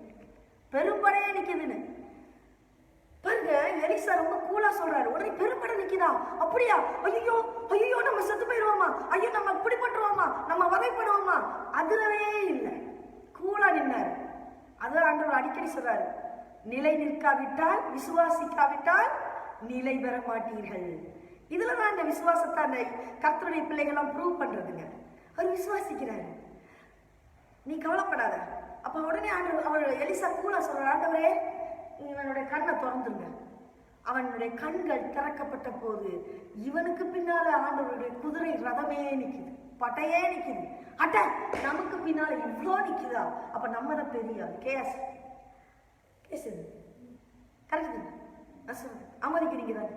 பாருங்க. எலிசா ரொம்ப கூலா சொல்றாரு. உடனே பெரும்படை நிக்குதா? அப்படியா? ஐயோ நம்ம செத்து போயிடுவோமா? ஐயோ நம்ம பிடிபட்டுருவோமா? நம்ம வதைப்படுவோமா? அதுவே இல்லை, கூலா நின்னாரு. அதான் ஆண்டவர் அடிக்கடி சொல்றாரு, நிலை நிற்காவிட்டால், விசுவாசிக்காவிட்டால் நிலை பெற மாட்டீர்கள். இதுலதான் அந்த விசுவாசத்தை அந்த கர்த்தருடைய பிள்ளைகள்லாம் ப்ரூவ் பண்றதுங்க. அவர் விசுவாசிக்கிறாரு, நீ கவலைப்படாத. அப்ப உடனே அவர் எலிசா கூலா சொல்ற, ஆண்டவரே இவனுடைய கண்ணை திறந்துருங்க. அவனுடைய கண்கள் திறக்கப்பட்ட போது இவனுக்கு பின்னால ஆண்டவருடைய குதிரை ரதமே நிக்குது, பட்டையே நிக்குது. அட்ட நமக்கு பின்னால இவ்வளோ நிக்குதா? அப்ப நம்ம தான் பெரிய கேஸ் கரெக்டு அமதிக்கிறீங்க தானே?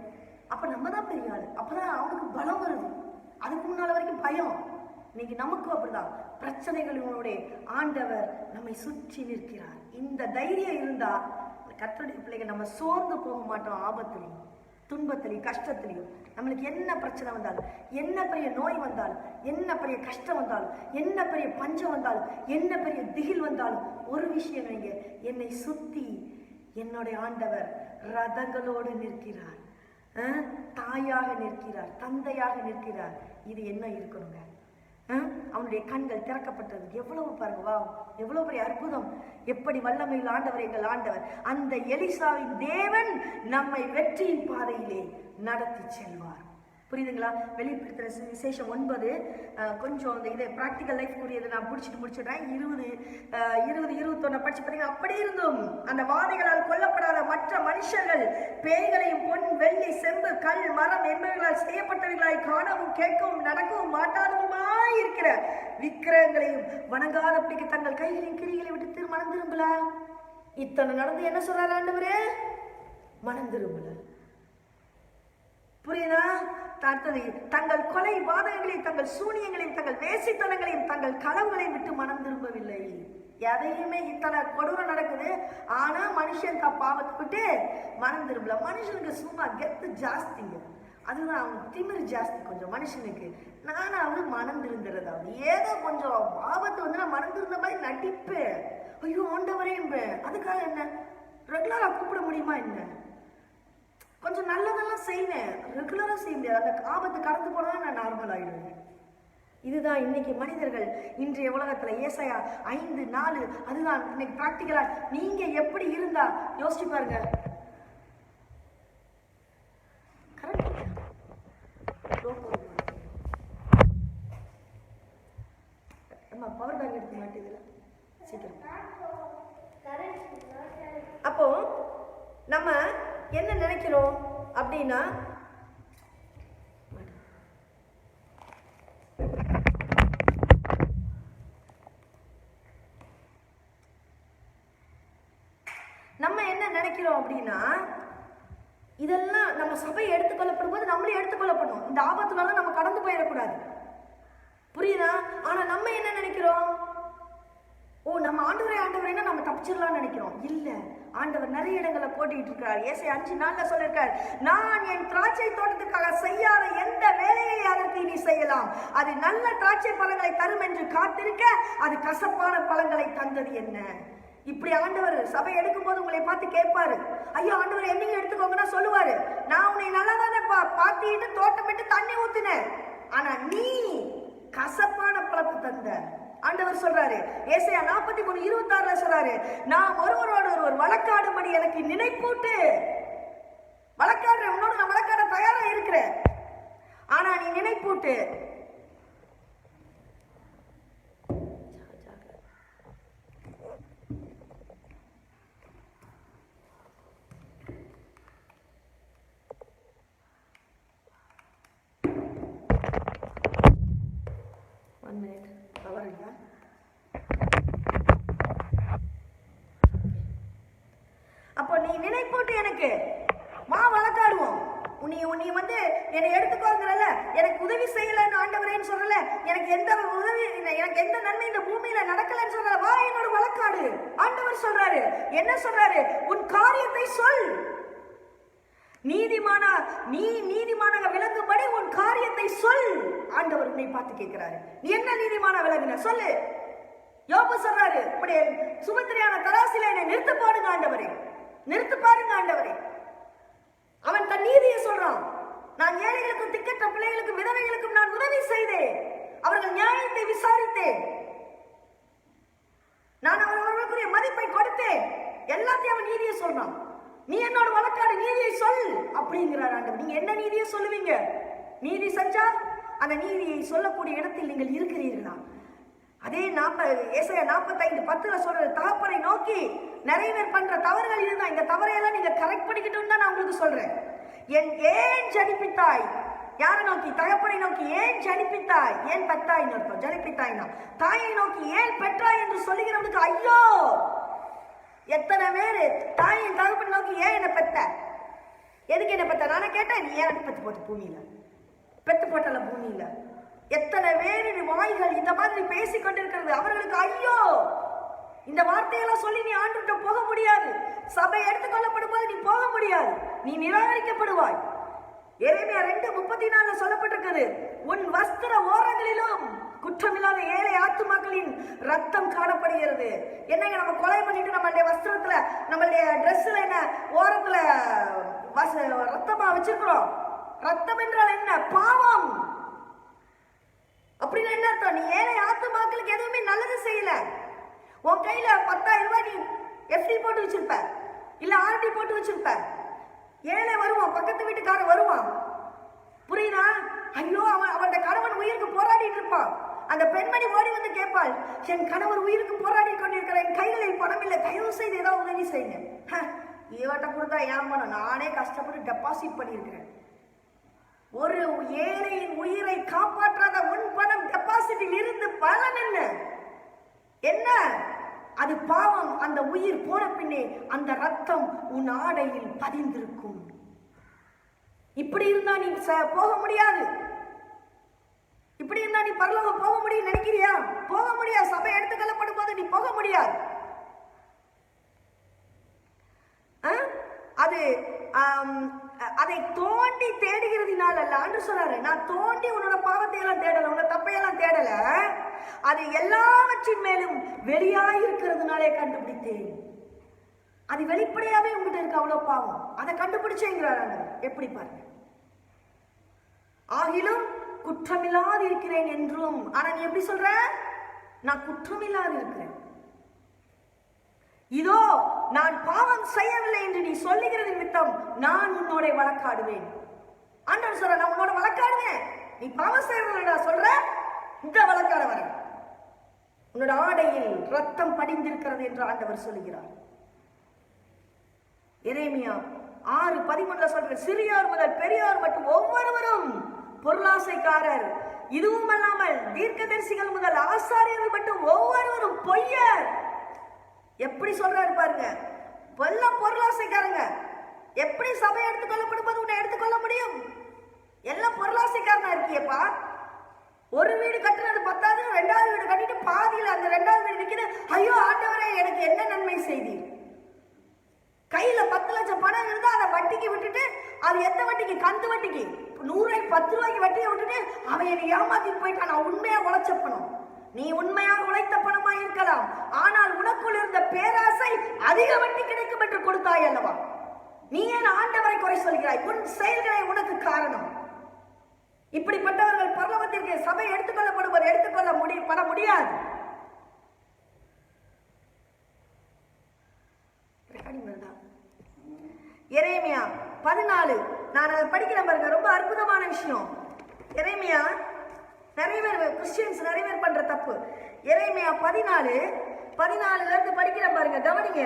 அப்ப நம்ம தான் பெரிய ஆளு. அப்பதான் அவனுக்கு பலம் வருது. அதுக்கு முன்னால வரைக்கும் பயம். இன்னைக்கு நமக்கும் அப்படிதான். பிரச்சனைகளுடைய ஆண்டவர் நம்மை சுற்றி நிற்கிறார். இந்த தைரியம் இருந்தா கர்த்தருடைய பிள்ளைகள் நம்ம சோர்ந்து போக மாட்டோம். ஆபத்திலையும் துன்பத்திலையும் கஷ்டத்திலையும் நம்மளுக்கு என்ன பிரச்சனை வந்தாலும், என்ன பெரிய நோய் வந்தாலும், என்ன பெரிய கஷ்டம் வந்தாலும், என்ன பெரிய பஞ்சம் வந்தாலும், என்ன பெரிய திகில் வந்தாலும், ஒரு விஷயம் நீங்க, என்னை சுத்தி என்னுடைய ஆண்டவர் ரதங்களோடு நிற்கிறார், தாயாக நிற்கிறார், தந்தையாக நிற்கிறார். இது என்ன இருக்கணுங்க? அவனுடைய கண்கள் திறக்கப்பட்டது. எவ்வளவு பாருங்க, வா எவ்வளவு பெரிய அற்புதம்! எப்படி வல்லமையில் ஆண்டவர் எங்கள் ஆண்டவர். அந்த எலிசாவின் தேவன் நம்மை வெற்றியின் பாதையிலே நடத்தி செல்வார். புரியுதுங்களா? வெளிப்படுத்துற விசேஷம் 9 கொஞ்சம் அந்த இதை ப்ராக்டிக்கல் லைஃப் கூடியதை நான் முடிச்சிடுறேன். 20-21 படிச்சு பார்த்தீங்கன்னா, அப்படி இருந்தும் அந்த வாதைகளால் கொல்லப்படாத மற்ற மனுஷர்கள் பேய்களையும் பொன் வெள்ளி செம்பு கல் மரம் என்பவர்களால் செய்யப்பட்டவர்களாய் காணவும் கேட்கவும் நடக்கவும் மாட்டாதவுமாய் இருக்கிற விக்கிரகங்களையும் வணங்காதபடிக்கு தங்கள் கைகளின் கிரிகளை விட்டு மனம் திரும்பல. இத்தனை நடந்து என்ன சொல்றாரு ஆண்டவரே? மனம் திரும்பல. புரியுதா? தங்கள் கொலை பாதகங்களையும், தங்கள் சூனியங்களையும், தங்கள் வேசித்தனங்களையும், தங்கள் களவுகளையும் விட்டு மனம் திரும்பவில்லை. எதையுமே இத்தனை கொடூரம் நடக்குது, ஆனா மனுஷன் பாவத்தை விட்டு மனம் திரும்பல. மனுஷனுக்கு சும்மா கெத்து ஜாஸ்திங்க. அதுதான் அவன் திமிரு ஜாஸ்தி கொஞ்சம் மனுஷனுக்கு. நானாவது மனம் திருந்துறதாவது, ஏதோ கொஞ்சம் ஆபத்து வந்து நான் மனம் திருந்த மாதிரி நடிப்பேன். ஐயோ ஆண்டவரேன்பேன். அதுக்காக என்ன ரெகுலரா கூப்பிட முடியுமா? என்ன கொஞ்சம் நல்லதெல்லாம் செய்வேன், ரெகுலரா செய்ய முடியாது. அந்த ஆபத்து கடந்து போனா நான் நார்மல் ஆயிடுவேன். இதுதான் இன்னைக்கு மனிதர்கள் இன்றைய உலகத்துல. ஏசாயா 5:4 அதுதான் இன்னைக்கு பிராக்டிகலா. நீங்க எப்படி இருந்தா யோசிச்சு பாருங்க. பவர் பேங்க் எடுக்க மாட்டேங்குது சீக்கிரம். அப்போ நம்ம என்ன நினைக்கிறோம் அப்படின்னா, நினைக்கிறோம் அப்படின்னா, இதெல்லாம் நம்ம சபை எடுத்துக்கொள்ளப்படும் போது நம்மளே எடுத்துக்கொள்ளப்படணும். இந்த ஆபத்துனால நம்ம கடந்து போயிடக்கூடாது. புரியுதா? ஆனா நம்ம என்ன நினைக்கிறோம்? ஓ, நம்ம ஆண்டவரேன்னா நம்ம தப்பிச்சிடலாம்னு நினைக்கிறோம். இல்ல, ஆண்டவர் நிறைய இடங்களை போட்டிட்டு இருக்கிறார். ஏசாயா 5:4 சொல்லிருக்கார், நான் என் திராட்சை தோட்டத்துக்காக செய்யாத எந்த வேலையை அதற்கு இனி செய்யலாம். அது நல்ல திராட்சை பழங்களை தரும் என்று காத்திருக்க அது கசப்பான பழங்களை தந்தது என்ன? இப்படி ஆண்டவர் சபை எடுக்கும் போது உங்களை பார்த்து கேட்பாரு, ஐயோ ஆண்டவர் என்னையும் எடுத்துக்கோங்கன்னா சொல்லுவாரு, நான் உன்னை நல்லா தானே பாத்திட்டு தோட்டமிட்டு தண்ணி ஊத்தினேன், ஆனா நீ கசப்பான பழத்தை தந்த. ஆண்டவர் சொல்றாரு ஏசாயா 43:26 சொல்றாரு, நான் ஒருவரோடு ஒருவர் வழக்காடும்படி எனக்கு நினைப்பூட்டு. வழக்காடுறேன், உன்னோட நான் வழக்காட தயாரா இருக்கிறேன், ஆனா நீ நினைப்பூட்டு. அப்போ நீ நினைப்பூட்டு, எனக்கு மா வழக்காடுவோம். நீ வந்து என்னை எடுத்துக்கோங்கிறல, எனக்கு உதவி செய்யலன்னு ஆண்டவரேன்னு சொல்லல, எனக்கு எந்த உதவி, எனக்கு எந்த நன்மை இந்த பூமியில நடக்கலன்னு சொல்ற, வா என்னோட வழக்காடு. ஆண்டவர் சொல்றாரு, என்ன சொல்றாரு? உன் காரியத்தை சொல். நீதிமானாக விளங்கும்படி உன் காரியத்தை சொல். ஆண்டவர் உன்னை பார்த்து கேட்கிறாரு, நீ என்ன நீதிமான விளங்குன சொல்லு. யோபு சொல்றாரு, இப்படி சுமத்திரையான தராசில என்னை நிறுத்து பாருங்க ஆண்டவரே, நிறுத்து பாருங்க ஆண்டவரே. அவன் தன் நீதியை சொல்றான், நான் ஏழைகளுக்கும் திக்கற்ற பிள்ளைகளுக்கும் விதவைகளுக்கும் நான் உதவி செய்தேன், அவர்கள் நியாயத்தை விசாரித்தேன், நான் அவர்களுக்குரிய மதிப்பை கொடுத்தேன், எல்லாத்தையும் அவன் நீதியை சொல்றான். நீ என்னோட வழக்காடு, நீதியை சொல் அப்படிங்கிறார் ஆண்டவர். நீங்க என்ன நீதியை சொல்லுவீங்க? நீதி செஞ்சா அந்த நீதியை சொல்லக்கூடிய இடத்தில் நீங்கள் இருக்கிறீர்களா? அதே ஏசாயா 45:10 சொல்ற, தகப்பனை நோக்கி நிறைய பேர் பண்ற தவறுகள் இருந்தா இந்த தவறையெல்லாம் நீங்க கரெக்ட் பண்ணிக்கிட்டோம்னு தான் நான் உங்களுக்கு சொல்றேன். ஏன் ஜனிப்பித்தாய்? யாரை நோக்கி? தகப்பனை நோக்கி ஏன் ஜனிப்பித்தாய்? ஏன் பெத்தாய்ன்னு அர்த்தம். ஜனிப்பித்தாய்னா தாயை நோக்கி ஏன் பெற்றாய் என்று சொல்லுகிறவனுக்கு ஐயோ. எத்தனை பேரு தாயின் தகப்பனை நோக்கி ஏன் என்ன பெத்த, எதுக்கு என்ன பெத்த? நானே கேட்டேன், நீ ஏன் பெத்து போட்ட பூமியில, பெத்து போட்டல பூமியில. எத்தனை பேரு வாய்கள் இந்த மாதிரி பேசிக் கொண்டிருக்கிறது, அவர்களுக்கு ஐயோ. இந்த வார்த்தையெல்லாம் சொல்லி நீ ஆண்டுகிட்ட போக முடியாது. சபை எடுத்துக்கொள்ளப்படும் போது நீ போக முடியாது, நீ நிராகரிக்கப்படுவாய். எரேமியா 2:34 சொல்லப்பட்டிருக்கிறது, உன் வஸ்திர ஓரங்களிலும் குற்றமில்லாத ஏழை ஆத்துமாக்களின் ரத்தம் காணப்படுகிறது. என்னங்க, நம்ம கொலை பண்ணிட்டு நம்மளுடைய வஸ்திரத்துல, நம்மளுடைய ட்ரெஸ்ல என்ன ஓரத்துல ரத்தமா வச்சிருக்கிறோம். ரத்தம் என்றால் என்ன? பாவம். அப்படின்னு என்ன அர்த்தம்? நீ ஏழை ஆத்துமாக்களுக்கு எதுவுமே நல்லது செய்யல. உன் கையில 10,000 ரூபாய் நீ எஃப்டி போட்டு வச்சிருப்ப, இல்ல ஆர்டி போட்டு வச்சிருப்ப. ஏழை வருவான், பக்கத்து வீட்டுக்காரன் வருவான், புரியுதா? ஐயோ, அவன் கணவன் உயிருக்கு போராடிட்டு இருப்பான். அந்த பெண்மணி ஓடி வந்து கேட்பாள், என் கணவர் உயிருக்கு போராடி கொண்டிருக்கிற, என் கைகளில் பணம் இல்லை, தயவு செய்து ஏதாவது உதவி செய்யுங்க. இவட்ட கொடுத்தா ஏன் பணம்? நானே கஷ்டப்பட்டு டெபாசிட் பண்ணியிருக்கிறேன். ஒரு ஏழையின் உயிரை காப்பாற்றாத உன் பணம் டெபாசிட்டில் இருந்து பலன் என்ன? அது பாவம். அந்த உயிர் போன பின்னே அந்த ரத்தம் உன் ஆடையில் பதிந்திருக்கும். இப்படி இருந்தா நீ போக முடியாது. இப்படி இருந்தா நீ பரலோகம் போக முடியும் நினைக்கிறியா? போக முடியாது. சபை எடுத்துக்கொள்ளப்படும் போது நீ போக முடியாது. அது அதை தோண்டி தேடுகிறதுனால அல்ல. ஆண்டு சொல்றாரு, நான் தோண்டி உன்னோட பாவத்தை எல்லாம் தேடல, உன்னோட தப்பையெல்லாம் தேடல, அது எல்லாவற்றின் மேலும் வெளியாயிருக்கிறதுனாலே கண்டுபிடித்தேன். அது வெளிப்படையாவே உங்ககிட்ட இருக்கு அவ்வளவு பாவம், அதை கண்டுபிடிச்சேங்கிறார். எப்படி பாருங்க, ஆகிலும் குற்றமில்லாது இருக்கிறேன் என்றும். ஆனா நீ எப்படி சொல்ற? நான் குற்றமில்லாது இருக்கிறேன், இதோ நான் பாவம் செய்யவில்லை என்று நீ சொல்லுகிறது நிமித்தம் நான் உன்னோட வழக்காடுவேன். ஆண்டவர் சொல்ற, நான் உன்னோட வழக்காடுவேன். நீ பாவம் செய்யவில்லை சொல்ற, இந்த வழக்காட வர, உன்னோட ஆடையில் ரத்தம் படிந்திருக்கிறது என்று ஆண்டவர் சொல்லுகிறார். எரேமியா 6:13 சொல்ற, சிறியோர் முதல் பெரியோர் மட்டும் ஒவ்வொருவரும் பொருளாசைக்காரர், இதுவும் அல்லாமல் தீர்க்கதரிசிகள் முதல் ஆசாரியர்கள் மட்டும் ஒவ்வொருவரும் பொய்யர். எப்படி சொல்றாரு பாருங்க, எல்லாம் பொருளாசைக்காரங்க. எப்படி சபை எடுத்துக்கொள்ளப்படும் போது உன்னை எடுத்துக்கொள்ள முடியும்? எல்லாம் பொருளாசைக்காரனா இருக்கியப்பா. ஒரு வீடு கட்டுறது பத்தாது, 2வது வீடு கட்டிட்டு பாதியில் அந்த 2வது வீடு நிற்கிது. ஐயோ ஆண்டவரே, எனக்கு என்ன நன்மை செய்தீர்? கையில 10 லட்சம் பணம் இருந்தா அதை வட்டிக்கு விட்டுட்டு, அது எந்த வட்டிக்கு? கந்து வட்டிக்கு. 100 10 ரூபாய்க்கு வட்டியை விட்டுட்டு அவன் என்னை ஏமாத்திட்டு போயிட்டான். நான் உண்மையா உழைச்ச பணம். நீ உண்மையாக உழைத்த பணமா இருக்கலாம், ஆனால் உனக்குள் இருந்த பேராசை அதிக வட்டி கிடைக்கும் என்று கொடுத்தாய் அல்லவா? நீ ஏன் ஆண்டவரை குறை சொல்கிறாய்? உன் செயல்களை உனக்கு காரணம். இப்படிப்பட்டவர்கள் பரலோகத்திற்கு சபை எடுத்துக்கொள்ளப்படுவது எடுத்துக்கொள்ள முடியாது. எரேமியா 14 நான் அதை படிக்கிறேன் பாருங்க, ரொம்ப அற்புதமான விஷயம். எரேமியா நிறைய பேர் கிறிஸ்டியன்ஸ் நிறைய பேர் பண்ற தப்பு. எரேமியா 14 இருந்து படிக்கிறேன் பாருங்க, கவனிங்க.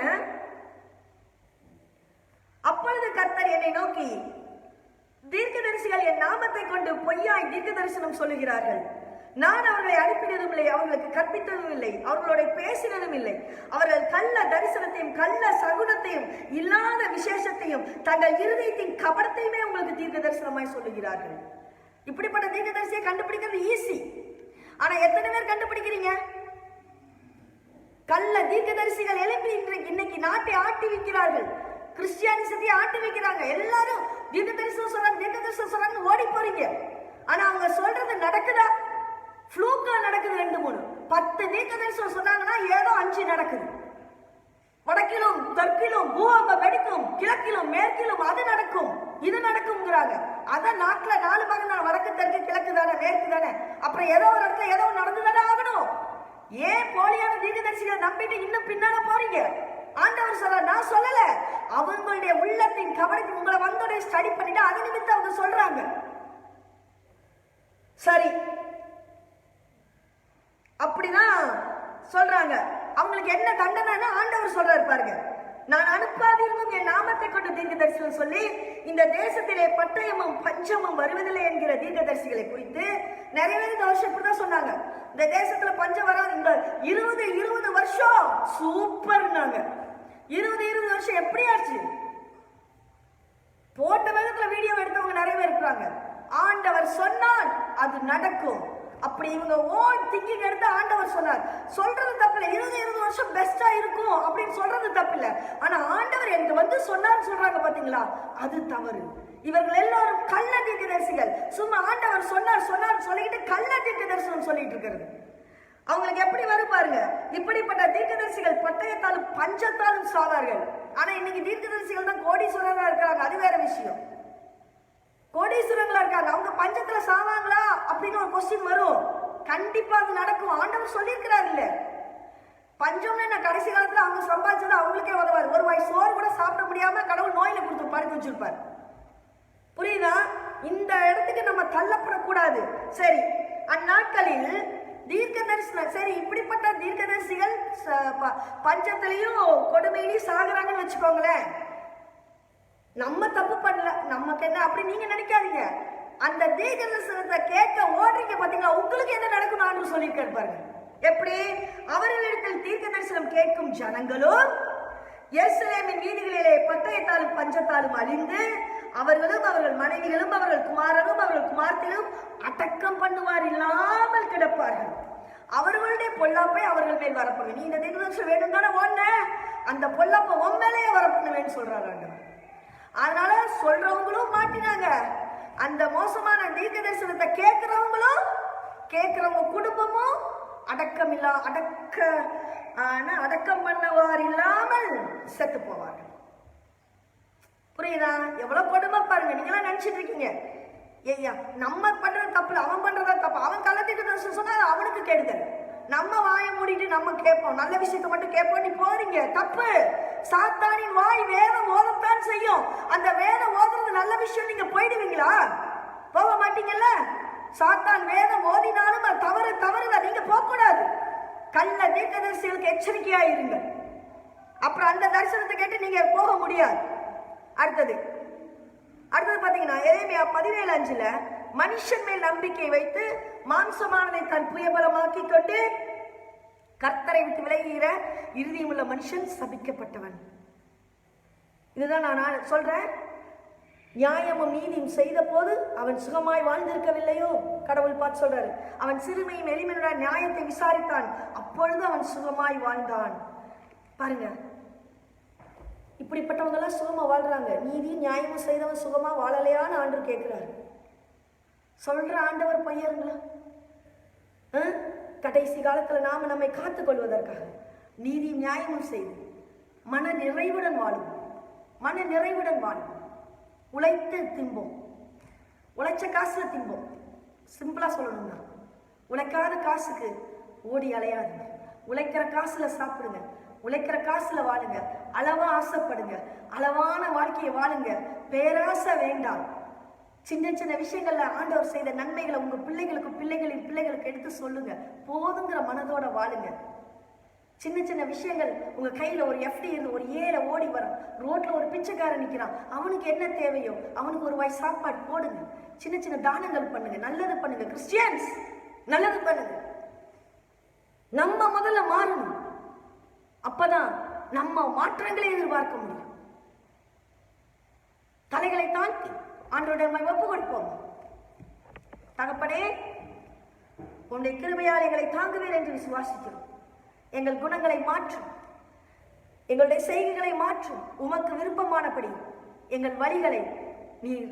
அப்பொழுது கர்த்தர் என்னை நோக்கி, தீர்க்கதரிசிகள் என் நாமத்தை கொண்டு பொய்யாய் தீர்க்க தரிசனம் சொல்லுகிறார்கள். நான் அவர்களை அனுப்பினதும் இல்லை, அவர்களுக்கு கற்பித்ததும் இல்லை, அவர்களோட பேசினதும் இல்லை. அவர்கள் கள்ள தரிசனத்தையும் கள்ள சகுனத்தையும் இல்லாத விசேஷத்தையும் தங்கள் இருதயத்தின் கபடத்தையுமே உங்களுக்கு தீர்க்க தரிசனமாய் சொல்லுகிறார்கள். இப்படிப்பட்ட தீர்க்க தரிசியை கண்டுபிடிக்கிறது ஈஸி. ஆனா எத்தனை பேர் கண்டுபிடிக்கிறீங்க? கள்ள தீர்க்க தரிசிகள் எழுப்பி இன்னைக்கு நாட்டை ஆட்டி வைக்கிறார்கள். கிறிஸ்டியானிசத்தை ஆட்டி வைக்கிறாங்க. எல்லாரும் தீர்க்க தரிசனம் சொல்றாங்க, ஓடி போறீங்க. ஆனா அவங்க சொல்றது நடக்குதா? ஃப்ளூக்கா நடக்குது. 2 3 10 தீர்க்க தரிசனம் சொன்னாங்கன்னா ஏதோ 5 நடக்குது. வடக்கிலும் தெற்கிலும் பூகம்பம் வெடிக்கும், கிழக்கிலும் மேற்கிலும் அது நடக்கும், இது நடக்கும்ங்கிறாங்க. அதான் நாட்டுல 4 பாகம் தான், வடக்கு தெற்கு கிழக்கு தானே, மேற்கு தானே. அப்புறம் ஏதோ ஒரு இடத்துல ஏதோ நடந்துதானே ஆகணும். ஏன் போலியான தீர்க்கதரிசிகளை நம்பிட்டு இன்னும் பின்னால போறீங்க? ஆண்டவர் சொல்ற, நான் சொல்லல, அவங்களுடைய உள்ளத்தின் கவனத்துக்கு உங்களை வந்தோட ஸ்டடி பண்ணிட்டு அது நிமித்தம் அவங்க சொல்றாங்க. சரி, அப்படிதான் சொல்றாங்க. அவங்களுக்கு என்ன தண்டனைன்னா ஆண்டவர் சொல்றாரு பாருங்க, நான் அனுப்பாதிருந்தும் என் நாமத்தை கொண்டு தீர்க்க தரிசனம் சொல்லி இந்த தேசத்திலே பட்டயமும் பஞ்சமும் வருவதில்லை என்கிற தீர்க்க தரிசிகளை குறித்து நிறைய பேர் இந்த வருஷம் இப்படிதான் சொன்னாங்க. இந்த தேசத்துல பஞ்சம் வராது. இந்த 20 வருஷம் சூப்பர்னாங்க. 20 வருஷம் எப்படி ஆச்சு? போட்ட வேகத்துல வீடியோ எடுத்தவங்க நிறைய பேர் இருக்கிறாங்க. ஆண்டவர் சொன்னால் அது நடக்கும். அப்படி இவங்க ஓன் திங்கிங் எடுத்து ஆண்டவர் சொன்னார். சொல்றது தப்பு இல்லை. 20 வருஷம் பெஸ்டா இருக்கும் அப்படின்னு சொல்றது தப்பு இல்லை. ஆனா ஆண்டவர் எனக்கு வந்து சொன்னார்னு சொல்றாங்க பாத்தீங்களா, அது தவறு. இவர்கள் எல்லாரும் கள்ள தீர்க்க தரிசிகள். சும்மா ஆண்டவர் சொன்னார் சொல்லிட்டு கள்ள தீர்க்க தரிசனம் சொல்லிட்டு இருக்கிறது. அவங்களுக்கு எப்படி வரும் பாருங்க. இப்படிப்பட்ட தீர்க்கதரிசிகள் பட்டயத்தாலும் பஞ்சத்தாலும் சாவார்கள். ஆனா இன்னைக்கு தீர்க்கதரிசிகள் தான் கோடீஸ்வரர்களா இருக்காங்க. அது வேற விஷயம். கோடீஸ்வரங்களா இருக்காங்க, அவங்க பஞ்சத்துல சாவாங்களா அப்படின்னு ஒரு கொஸ்டின் வரும். கண்டிப்பா அது நடக்கும். ஆண்டவர் சொல்லியிருக்கிறார் இல்ல, பஞ்சம்னு என்ன, கடைசி காலத்துல அவங்க சம்பாதிச்சது அவங்களுக்கே உதவாது. ஒரு வாய் சோறு கூட சாப்பிட முடியாம கடவுள் நோயில கொடுத்து படுத்து வச்சிருப்பார். புரியுதா? இந்த இடத்துக்கு நம்ம தள்ளப்படக்கூடாது. சரி, அந்நாட்களில் தீர்க்க தரிசனம், சரி இப்படிப்பட்ட தீர்க்கதரிசிகள் பஞ்சத்திலையும் கொடுமையிலையும் சாகுறாங்கன்னு வச்சுக்கோங்களேன். நம்ம தப்பு பண்ணல, நமக்கு என்ன அப்படி நீங்க நினைக்காதீங்க. அந்த தீர்க்க தரிசனத்தை கேட்க ஓடுறீங்க பாத்தீங்களா, உங்களுக்கு என்ன நடக்கும் ஆண்டு சொல்லியிருக்காரு பாருங்க. எப்படி? அவர்களிடத்தில் தீர்க்க தரிசனம் கேட்கும் ஜனங்களும் எருசலேமின் வீதிகளிலே பட்டயத்தாலும் பஞ்சத்தாலும் அழிந்து அவர்களும் அவர்கள் மனைவிகளும் அவர்கள் குமாரரும் அவர்கள் குமார்த்திகளும் அடக்கம் பண்ணுவார் இல்லாமல் கிடப்பார்கள். அவர்களுடைய பொல்லாப்பை அவர்கள் மேல் வரப்படும். நீ இந்த தீர்க்கதரிசனம் வேணும் தானே ஓடுன, அந்த பொல்லாப்பை உன் மேலேயே வரப்பண்ணுவேன்னு சொல்றாங்க. அதனால சொல்றவங்களும் மாட்டினாங்க. அந்த மோசமான தீர்க்க தரிசனத்தை கேட்கிறவங்க குடும்பமும் அடக்கம் பண்ணவார் இல்லாமல் செத்து போவார்கள். புரியுதா? எவ்வளவு கொடுமை பாருங்க. நீங்க நினைச்சிட்டு இருக்கீங்க ஐயா நம்ம பண்றது தப்பு, அவன் பண்றதா தப்பு. அவன் கள்ளத்தீர்க்க சொன்னா அவனுக்கு கெடுதல். நம்ம வாயை மூடிட்டு நம்ம கேட்போம், நல்ல விஷயத்தை மட்டும் கேட்போம். நீ போறீங்க தப்பு. சாத்தானின் வாய் வேதம் ஓதத்தான் செய்யும். அந்த வேதம் ஓதுறது நல்ல விஷயம். நீங்க போயிடுவீங்களா? போக மாட்டீங்கல்ல. சாத்தான் வேதம் ஓதினாலும் அது தவறுதான். நீங்க போக கூடாது. கள்ள தீர்க்கதரிசிகளுக்கு எச்சரிக்கையா இருங்க. அப்புறம் அந்த தரிசனத்தை கேட்டு நீங்க போக முடியாது. அடுத்தது பாத்தீங்கன்னா எரேமியா 17:5 மனுஷன் மேல் நம்பிக்கை வைத்து மாம்சமானதை தன் புயபலமாக்கி கொண்டு கர்த்தரை விட்டு விலகுகிற இருதயமுள்ள மனுஷன் சபிக்கப்பட்டவன். இதுதான் நான் சொல்றேன். நியாயமும் நீதியும் செய்த போது அவன் சுகமாய் வாழ்ந்திருக்கவில்லையோ? கடவுள் பார்த்து சொல்றாரு, அவன் சிறுமையும் எளிமையுடன் நியாயத்தை விசாரித்தான், அப்பொழுது அவன் சுகமாய் வாழ்ந்தான். பாருங்க, இப்படிப்பட்டவங்க எல்லாம் சுகமா வாழ்றாங்க. நீதி நியாயமும் செய்தவன் சுகமா வாழலையான்னு ஆண்டவர் கேட்கிறாரு. சொல்ற ஆண்டவர் பையருங்களா? கடைசி காலத்துல நாம நம்மை காத்துக் கொள்வதற்காக நீதி நியாயமும் செய்து மன நிறைவுடன் வாழும். மன நிறைவுடன் வாழும். உழைத்து திம்போம். உழைச்ச காசுல திம்போம். சிம்பிளா சொல்லணும்னா, உழைக்காத காசுக்கு ஓடி அலையாதுங்க. உழைக்கிற காசுல சாப்பிடுங்க. உழைக்கிற காசுல வாழுங்க. அளவா ஆசைப்படுங்க. அளவான வாழ்க்கையை வாழுங்க. பேராசை வேண்டாம். சின்ன சின்ன விஷயங்கள்ல ஆண்டவர் செய்த நன்மைகளை உங்க பிள்ளைகளின் பிள்ளைகளுக்கு எடுத்து சொல்லுங்க. போதுங்கிற மனதோட வாழுங்க. சின்ன சின்ன விஷயங்கள், உங்க கையில ஒரு எஃப்டி இருந்து ஒரு ஏழை ஓடி வரும், ரோட்ல ஒரு பிச்சைக்காரன் நிக்கிறான், அவனுக்கு என்ன தேவையோ அவனுக்கு ஒரு வாய் சாப்பாடு போடுங்க. சின்ன சின்ன தானங்கள் பண்ணுங்க. நல்லது பண்ணுங்க. கிறிஸ்டியன்ஸ், நல்லது பண்ணுங்க. நம்ம முதல்ல மாறணும். அப்பதான் நம்ம மாற்றங்களை எதிர்பார்க்க முடியும். தலைகளை தாழ்த்தி ஆண்டவரிடம் ஒப்பு கொடுப்போம். தகப்பனே, உன்னுடைய கிருபையால் எங்களை தாங்குவேன் என்று விசுவாசிக்கிறோம். எங்கள் குணங்களை மாற்றும். எங்களுடைய செய்கைகளை மாற்றும். உமக்கு விருப்பமானபடி எங்கள் வழிகளை நீர்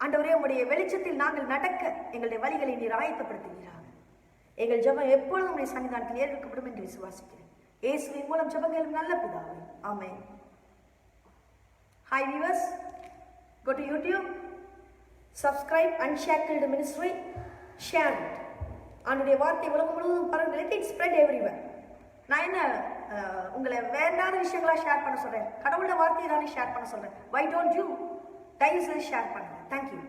ஆண்டவரே, உம்முடைய வெளிச்சத்தில் நாங்கள் நடக்க எங்களுடைய வழிகளை நீர் ஆயத்தப்படுத்துகிறார். எங்கள் ஜெபம் எப்பொழுதும் உடைய சன்னிதானத்தில் ஏற்கப்படும் என்று விசுவாசிக்கிறேன். இயேசுவின் மூலம் ஜெபங்களும் நல்ல பிதாவே, ஆமென். Hi viewers, go to YouTube, subscribe Unshackled Ministry, share it. ஆண்டுடைய வார்த்தை உலகம் முழுவதும் பரவ, let it spread everywhere. நான் என்ன உங்களை வேண்டாத விஷயங்களா ஷேர் பண்ண சொல்றேன்? கடவுளோட வார்த்தையை தானே ஷேர் பண்ண சொல்றேன். Why don't you தயவு செய்து ஷேர் பண்ணுங்க. Thank you.